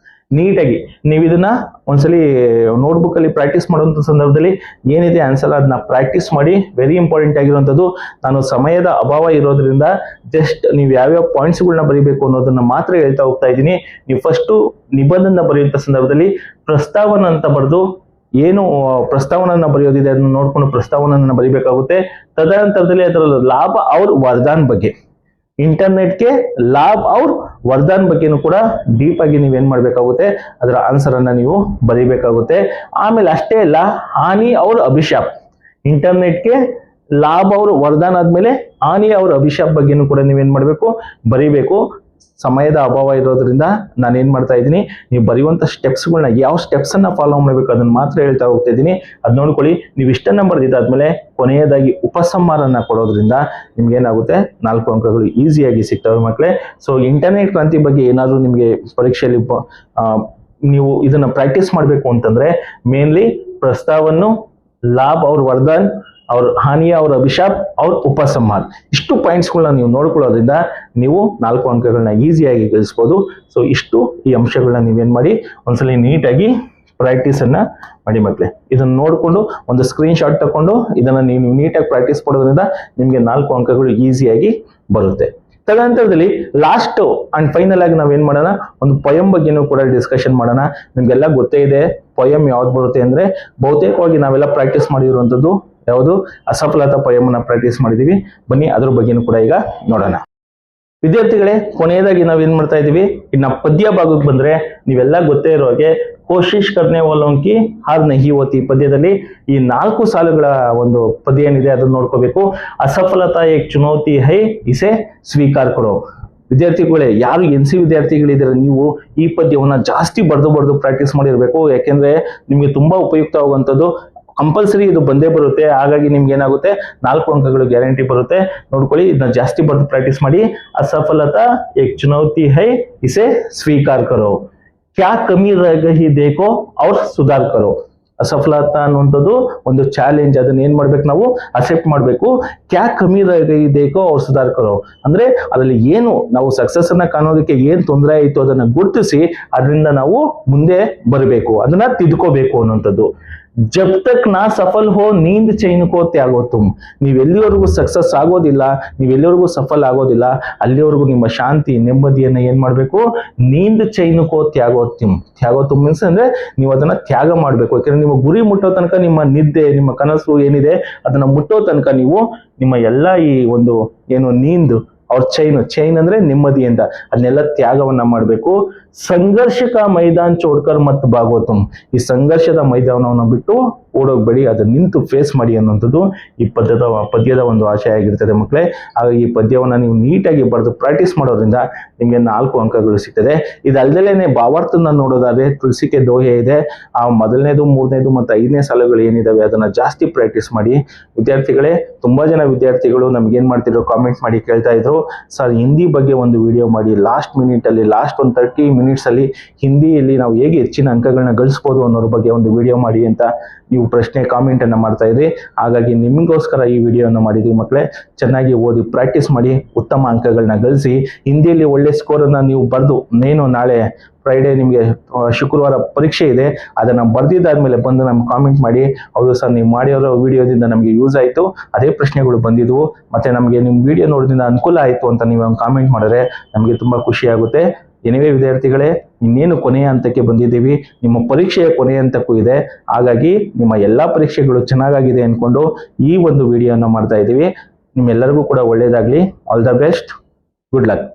ನೀಟಾಗಿ. ನೀವು ಇದನ್ನ ಒಂದ್ಸಲಿ ನೋಟ್ಬುಕ್ ಅಲ್ಲಿ ಪ್ರಾಕ್ಟೀಸ್ ಮಾಡುವಂತ ಸಂದರ್ಭದಲ್ಲಿ ಏನಿದೆ ಆನ್ಸರ್ ಅದನ್ನ ಪ್ರಾಕ್ಟೀಸ್ ಮಾಡಿ. ವೆರಿ ಇಂಪಾರ್ಟೆಂಟ್ ಆಗಿರುವಂತದ್ದು. ನಾನು ಸಮಯದ ಅಭಾವ ಇರೋದ್ರಿಂದ ಜಸ್ಟ್ ನೀವು ಯಾವ್ಯಾವ ಪಾಯಿಂಟ್ಸ್ಗಳನ್ನ ಬರೀಬೇಕು ಅನ್ನೋದನ್ನ ಮಾತ್ರ ಹೇಳ್ತಾ ಹೋಗ್ತಾ ಇದ್ದೀನಿ. ನೀವು ಫಸ್ಟ್ ನಿಬಂಧನ ಬರೆಯುವಂತ ಸಂದರ್ಭದಲ್ಲಿ ಪ್ರಸ್ತಾವನ ಅಂತ ಬರೆದು ಏನು ಪ್ರಸ್ತಾವನನ್ನ ಬರೆಯೋದಿದೆ ಅದನ್ನ ನೋಡ್ಕೊಂಡು ಪ್ರಸ್ತಾವನನ್ನ ಬರಿಬೇಕಾಗುತ್ತೆ. ತದನಂತರದಲ್ಲಿ ಅದರ ಲಾಭ ಅವ್ರ ವರದಾನ್ ಬಗ್ಗೆ, ಇಂಟರ್ನೆಟ್ಗೆ ಲಾಭ ಅವ್ರ ವರದಾನ್ ಬಗ್ಗೆನೂ ಕೂಡ ಡೀಪ್ ಆಗಿ ನೀವೇನ್ ಮಾಡ್ಬೇಕಾಗುತ್ತೆ, ಅದರ ಆನ್ಸರ್ ಅನ್ನ ನೀವು ಬರೀಬೇಕಾಗುತ್ತೆ. ಆಮೇಲೆ ಅಷ್ಟೇ ಅಲ್ಲ, ಹಾನಿ ಅವ್ರ ಅಭಿಶಾಪ್. ಇಂಟರ್ನೆಟ್ಗೆ ಲಾಭ ಅವ್ರ ವರದಾನ್ ಆದ್ಮೇಲೆ ಹಾನಿ ಅವ್ರ ಅಭಿಶಾಪ್ ಬಗ್ಗೆನೂ ಕೂಡ ನೀವೇನ್ ಮಾಡ್ಬೇಕು, ಬರೀಬೇಕು. ಸಮಯದ ಅಭಾವ ಇರೋದ್ರಿಂದ ನಾನು ಏನ್ ಮಾಡ್ತಾ ಇದ್ದೀನಿ, ನೀವು ಬರೆಯುವಂತ ಸ್ಟೆಪ್ಸ್ಗಳನ್ನ ಯಾವ ಸ್ಟೆಪ್ಸ್ ಅನ್ನ ಫಾಲೋ ಮಾಡ್ಬೇಕು ಅದನ್ನ ಮಾತ್ರ ಹೇಳ್ತಾ ಹೋಗ್ತಾ ಇದ್ದೀನಿ. ಅದ್ ನೋಡ್ಕೊಳ್ಳಿ. ನೀವು ಇಷ್ಟನ್ನ ಬರೆದಿದ್ದಾದ್ಮೇಲೆ ಕೊನೆಯದಾಗಿ ಉಪಸಂಹಾರನ ಕೊಡೋದ್ರಿಂದ ನಿಮ್ಗೆ ಏನಾಗುತ್ತೆ, 4 ಅಂಕಗಳು ಈಸಿಯಾಗಿ ಸಿಗ್ತವೆ ಮಕ್ಕಳೇ. ಸೊ ಇಂಟರ್ನೆಟ್ ಕ್ರಾಂತಿ ಬಗ್ಗೆ ಏನಾದ್ರು ನಿಮ್ಗೆ ಪರೀಕ್ಷೆಯಲ್ಲಿ ನೀವು ಇದನ್ನ ಪ್ರಾಕ್ಟೀಸ್ ಮಾಡ್ಬೇಕು ಅಂತಂದ್ರೆ ಮೇನ್ಲಿ ಪ್ರಸ್ತಾವನ್ನು, ಲಾಭ ಅವ್ರ ವರದಾನ್, ಅವ್ರ ಹಾನಿಯ ಅವ್ರ ಅಭಿಶಾಪ್, ಅವ್ರ ಉಪಸಂಹಾರ, ಇಷ್ಟು ಪಾಯಿಂಟ್ಸ್ಗಳನ್ನ ನೀವು ನೋಡ್ಕೊಳ್ಳೋದ್ರಿಂದ ನೀವು 4 ಅಂಕಗಳನ್ನ ಈಸಿಯಾಗಿ ಗಳಿಸ್ಬೋದು. ಸೊ ಇಷ್ಟು ಈ ಅಂಶಗಳನ್ನ ನೀವೇನ್ ಮಾಡಿ ಒಂದ್ಸಲಿ ನೀಟಾಗಿ ಪ್ರಾಕ್ಟೀಸ್ ಅನ್ನ ಮಾಡಿ ಮಕ್ಕಳೇ. ಇದನ್ನ ನೋಡ್ಕೊಂಡು ಒಂದು ಸ್ಕ್ರೀನ್ ಶಾಟ್ ತಕೊಂಡು ಇದನ್ನ ನೀವು ನೀಟಾಗಿ ಪ್ರಾಕ್ಟೀಸ್ ಮಾಡೋದ್ರಿಂದ ನಿಮ್ಗೆ 4 ಅಂಕಗಳು ಈಸಿಯಾಗಿ ಬರುತ್ತೆ. ತದನಂತರದಲ್ಲಿ ಲಾಸ್ಟ್ ಅಂಡ್ ಫೈನಲ್ ಆಗಿ ನಾವೇನ್ ಮಾಡೋಣ, ಒಂದು ಪೊಯಂ ಬಗ್ಗೆನೂ ಕೂಡ ಡಿಸ್ಕಷನ್ ಮಾಡೋಣ. ನಿಮ್ಗೆಲ್ಲ ಗೊತ್ತೇ ಇದೆ ಪೊಯಂ ಯಾವ್ದು ಬರುತ್ತೆ ಅಂದ್ರೆ, ಬಹುತೇಕವಾಗಿ ನಾವೆಲ್ಲ ಪ್ರಾಕ್ಟೀಸ್ ಮಾಡಿರುವಂತದ್ದು ಯಾವುದು, ಅಸಫಲತಾ ಪೊಯಂ ಅನ್ನ ಪ್ರಾಕ್ಟೀಸ್ ಮಾಡಿದೀವಿ. ಬನ್ನಿ ಅದ್ರ ಬಗ್ಗೆನೂ ಕೂಡ ಈಗ ನೋಡೋಣ. ವಿದ್ಯಾರ್ಥಿಗಳೇ, ಕೊನೆಯದಾಗಿ ನಾವೇನ್ ಮಾಡ್ತಾ ಇದೀವಿ, ಇನ್ನ ಪದ್ಯ ಭಾಗಕ್ಕೆ ಬಂದ್ರೆ ನೀವೆಲ್ಲ ಗೊತ್ತೇ ಇರೋ ಹಾಗೆ ಕೋಶಿಶ್ ಕರ್ನೆ ವಾಲೋಂಕಿ ಹಾರ್ ನಹಿ ಹೋತಿ ಪದ್ಯದಲ್ಲಿ ಈ 4 ಸಾಲುಗಳ ಒಂದು ಪದ್ಯ ಏನಿದೆ ಅದನ್ನ ನೋಡ್ಕೋಬೇಕು. ಅಸಫಲತಾ ಏಕ್ ಚುನೌತಿ ಹೈ ಇಸೆ ಸ್ವೀಕಾರ್ ಕರೋ. ವಿದ್ಯಾರ್ಥಿಗಳೇ, ಯಾರು NC ವಿದ್ಯಾರ್ಥಿಗಳಿದ್ರೆ ನೀವು ಈ ಪದ್ಯವನ್ನ ಜಾಸ್ತಿ ಬರೆದು ಪ್ರಾಕ್ಟೀಸ್ ಮಾಡಿರ್ಬೇಕು. ಯಾಕೆಂದ್ರೆ ನಿಮ್ಗೆ ತುಂಬಾ ಉಪಯುಕ್ತವಾಗುವಂಥದ್ದು. ಕಂಪಲ್ಸರಿ ಇದು ಬಂದೇ ಬರುತ್ತೆ. ಹಾಗಾಗಿ ನಿಮ್ಗೆ ಏನಾಗುತ್ತೆ, 4 ಅಂಕಗಳು ಗ್ಯಾರಂಟಿ ಬರುತ್ತೆ. ನೋಡ್ಕೊಳ್ಳಿ, ಇದನ್ನ ಜಾಸ್ತಿ ಬರೆದು ಪ್ರಾಕ್ಟೀಸ್ ಮಾಡಿ. ಅಸಫಲತಾ ಏಕ್ ಚುನೌತಿ ಹೈ ಇಸೆ ಸ್ವೀಕಾರ್ ಕರೋ. ಕ್ಯಾ ಕಮಿ ರಹ ಗಯಿ ದೇಖೋ ಔರ್ ಸುಧಾರ್ ಕರೋ. ಅಸಫಲತಾ ಅನ್ನುವಂಥದ್ದು ಒಂದು ಚಾಲೆಂಜ್. ಅದನ್ನ ಏನ್ ಮಾಡ್ಬೇಕು, ನಾವು ಅಕ್ಸೆಪ್ಟ್ ಮಾಡ್ಬೇಕು. ಕ್ಯಾ ಕಮಿ ರಹ ಗಯಿ ದೇಖೋ ಔರ್ ಸುಧಾರ್ ಕರೋ ಅಂದ್ರೆ ಅದರಲ್ಲಿ ಏನು ನಾವು ಸಕ್ಸಸ್ ಅನ್ನ ಕಾಣೋದಕ್ಕೆ ಏನ್ ತೊಂದರೆ ಆಯಿತು ಅದನ್ನ ಗುರುತಿಸಿ ಅದರಿಂದ ನಾವು ಮುಂದೆ ಬರಬೇಕು, ಅದನ್ನ ತಿದ್ಕೋಬೇಕು ಅನ್ನುವಂಥದ್ದು. ಜಬ್ ತಕ್ ನಾ ಸಫಲ್ ಹೋ ನೀಂದ್ ಚೈನ್ ಕೋ ತ್ಯಾಗೋ ತುಮ್. ನೀವೆಲ್ಲಿವರೆಗೂ ಸಕ್ಸಸ್ ಆಗೋದಿಲ್ಲ, ನೀವೆಲ್ಲಿವರೆಗೂ ಸಫಲ್ ಆಗೋದಿಲ್ಲ, ಅಲ್ಲಿವರೆಗೂ ನಿಮ್ಮ ಶಾಂತಿ ನೆಮ್ಮದಿಯನ್ನ ಏನ್ ಮಾಡ್ಬೇಕು, ನೀಂದ್ ಚೈನ್ ಕೋ ತ್ಯಾಗೋ ತುಮ್ ಮೀನ್ಸ್ ಅಂದ್ರೆ ನೀವು ಅದನ್ನ ತ್ಯಾಗ ಮಾಡ್ಬೇಕು. ಯಾಕಂದ್ರೆ ನಿಮ್ಮ ಗುರಿ ಮುಟ್ಟೋ ತನಕ, ನಿಮ್ಮ ನಿದ್ದೆ, ನಿಮ್ಮ ಕನಸು ಏನಿದೆ ಅದನ್ನ ಮುಟ್ಟೋ ತನಕ ನೀವು ನಿಮ್ಮ ಎಲ್ಲ ಈ ಒಂದು ಏನು ನೀಂದ್ ಅವ್ರ ಚೈನ್ ಅಂದ್ರೆ ನೆಮ್ಮದಿ ಅಂತ, ಅದನ್ನೆಲ್ಲ ತ್ಯಾಗವನ್ನ ಮಾಡ್ಬೇಕು. ಸಂಘರ್ಷಕ ಮೈದಾನ ಚೋಡ್ಕರ್ ಮತ್ ಭಾಗವತಂ. ಈ ಸಂಘರ್ಷದ ಮೈದಾನವನ್ನು ಬಿಟ್ಟು ಓಡೋಗ್ಬೇಡಿ, ಅದನ್ನ ನಿಂತು ಫೇಸ್ ಮಾಡಿ ಅನ್ನುವಂಥದ್ದು ಈ ಪದ್ಯದ ಒಂದು ಆಶಯ ಆಗಿರ್ತದೆ ಮಕ್ಕಳೇ. ಹಾಗಾಗಿ ಈ ಪದ್ಯವನ್ನ ನೀವು ನೀಟಾಗಿ ಬರೆದು ಪ್ರಾಕ್ಟೀಸ್ ಮಾಡೋದ್ರಿಂದ ನಿಮ್ಗೆ 4 ಅಂಕಗಳು ಸಿಗ್ತದೆ. ಇದಲ್ದಲೇನೆ ಭಾವಾರ್ಥನ ನೋಡೋದಾದ್ರೆ ತುಳಸಿಕೆ ದೋಹೆ ಇದೆ, ಆ 1ನೇದು 3ನೇದು ಮತ್ತು 5ನೇ ಸಾಲುಗಳು ಏನಿದಾವೆ ಅದನ್ನ ಜಾಸ್ತಿ ಪ್ರಾಕ್ಟೀಸ್ ಮಾಡಿ. ವಿದ್ಯಾರ್ಥಿಗಳೇ, ತುಂಬಾ ಜನ ವಿದ್ಯಾರ್ಥಿಗಳು ನಮ್ಗೆ ಏನ್ ಮಾಡ್ತಿದ್ರು, ಕಾಮೆಂಟ್ ಮಾಡಿ ಕೇಳ್ತಾ ಇದ್ರು, ಸರ್ ಹಿಂದಿ ಬಗ್ಗೆ ಒಂದು ವಿಡಿಯೋ ಮಾಡಿ, ಲಾಸ್ಟ್ ಒಂದು 30 ಮಿನಿಟ್ಸ್ ಅಲ್ಲಿ ಹಿಂದಿಯಲ್ಲಿ ನಾವು ಹೇಗೆ ಹೆಚ್ಚಿನ ಅಂಕಗಳನ್ನ ಗಳಿಸಬಹುದು ಅನ್ನೋದ್ರ ಬಗ್ಗೆ ಒಂದು ವಿಡಿಯೋ ಮಾಡಿ ಅಂತ ನೀವು ಕಾಮೆಂಟ್ ಅನ್ನ ಮಾಡ್ತಾ ಇದ್ರಿ. ಹಾಗಾಗಿ ನಿಮಗೋಸ್ಕರ ಈ ವಿಡಿಯೋನ ಮಾಡಿದ್ವಿ ಮಕ್ಕಳೇ. ಚೆನ್ನಾಗಿ ಓದಿ ಪ್ರಾಕ್ಟೀಸ್ ಮಾಡಿ, ಉತ್ತಮ ಅಂಕಗಳನ್ನ ಗಳಿಸಿ, ಹಿಂದಿಯಲ್ಲಿ ಒಳ್ಳೆ ಸ್ಕೋರ್ ಅನ್ನ ನೀವು ಬರೆದು, ನಾಳೆ ಫ್ರೈಡೇ ನಿಮಗೆ ಶುಕ್ರವಾರ ಪರೀಕ್ಷೆ ಇದೆ, ಅದನ್ನ ಬರ್ದಿದ್ದಾದ್ಮೇಲೆ ಬಂದು ನಮ್ಗೆ ಕಾಮೆಂಟ್ ಮಾಡಿ, ಹೌದು ಸರ್ ನೀವು ಮಾಡಿರೋ ವಿಡಿಯೋದಿಂದ ನಮಗೆ ಯೂಸ್ ಆಯಿತು, ಅದೇ ಪ್ರಶ್ನೆಗಳು ಬಂದಿದ್ವು, ಮತ್ತೆ ನಮಗೆ ನಿಮ್ಮ ವಿಡಿಯೋ ನೋಡೋದ್ರಿಂದ ಅನುಕೂಲ ಆಯಿತು ಅಂತ ನೀವು ಕಾಮೆಂಟ್ ಮಾಡಿದ್ರೆ ನಮಗೆ ತುಂಬಾ ಖುಷಿ ಆಗುತ್ತೆ. ಎನಿವೇ ವಿದ್ಯಾರ್ಥಿಗಳೇ, ಇನ್ನೇನು ಕೊನೆಯ ಹಂತಕ್ಕೆ ಬಂದಿದ್ದೀವಿ, ನಿಮ್ಮ ಪರೀಕ್ಷೆಯ ಕೊನೆಯ ಹಂತಕ್ಕೂ ಇದೆ. ಹಾಗಾಗಿ ನಿಮ್ಮ ಎಲ್ಲಾ ಪರೀಕ್ಷೆಗಳು ಚೆನ್ನಾಗಿದೆ ಅನ್ಕೊಂಡು ಈ ಒಂದು ವಿಡಿಯೋನ ಮಾಡ್ತಾ ಇದ್ದೀವಿ. ನಿಮ್ಮೆಲ್ಲರಿಗೂ ಕೂಡ ಒಳ್ಳೇದಾಗ್ಲಿ. All the best, good luck.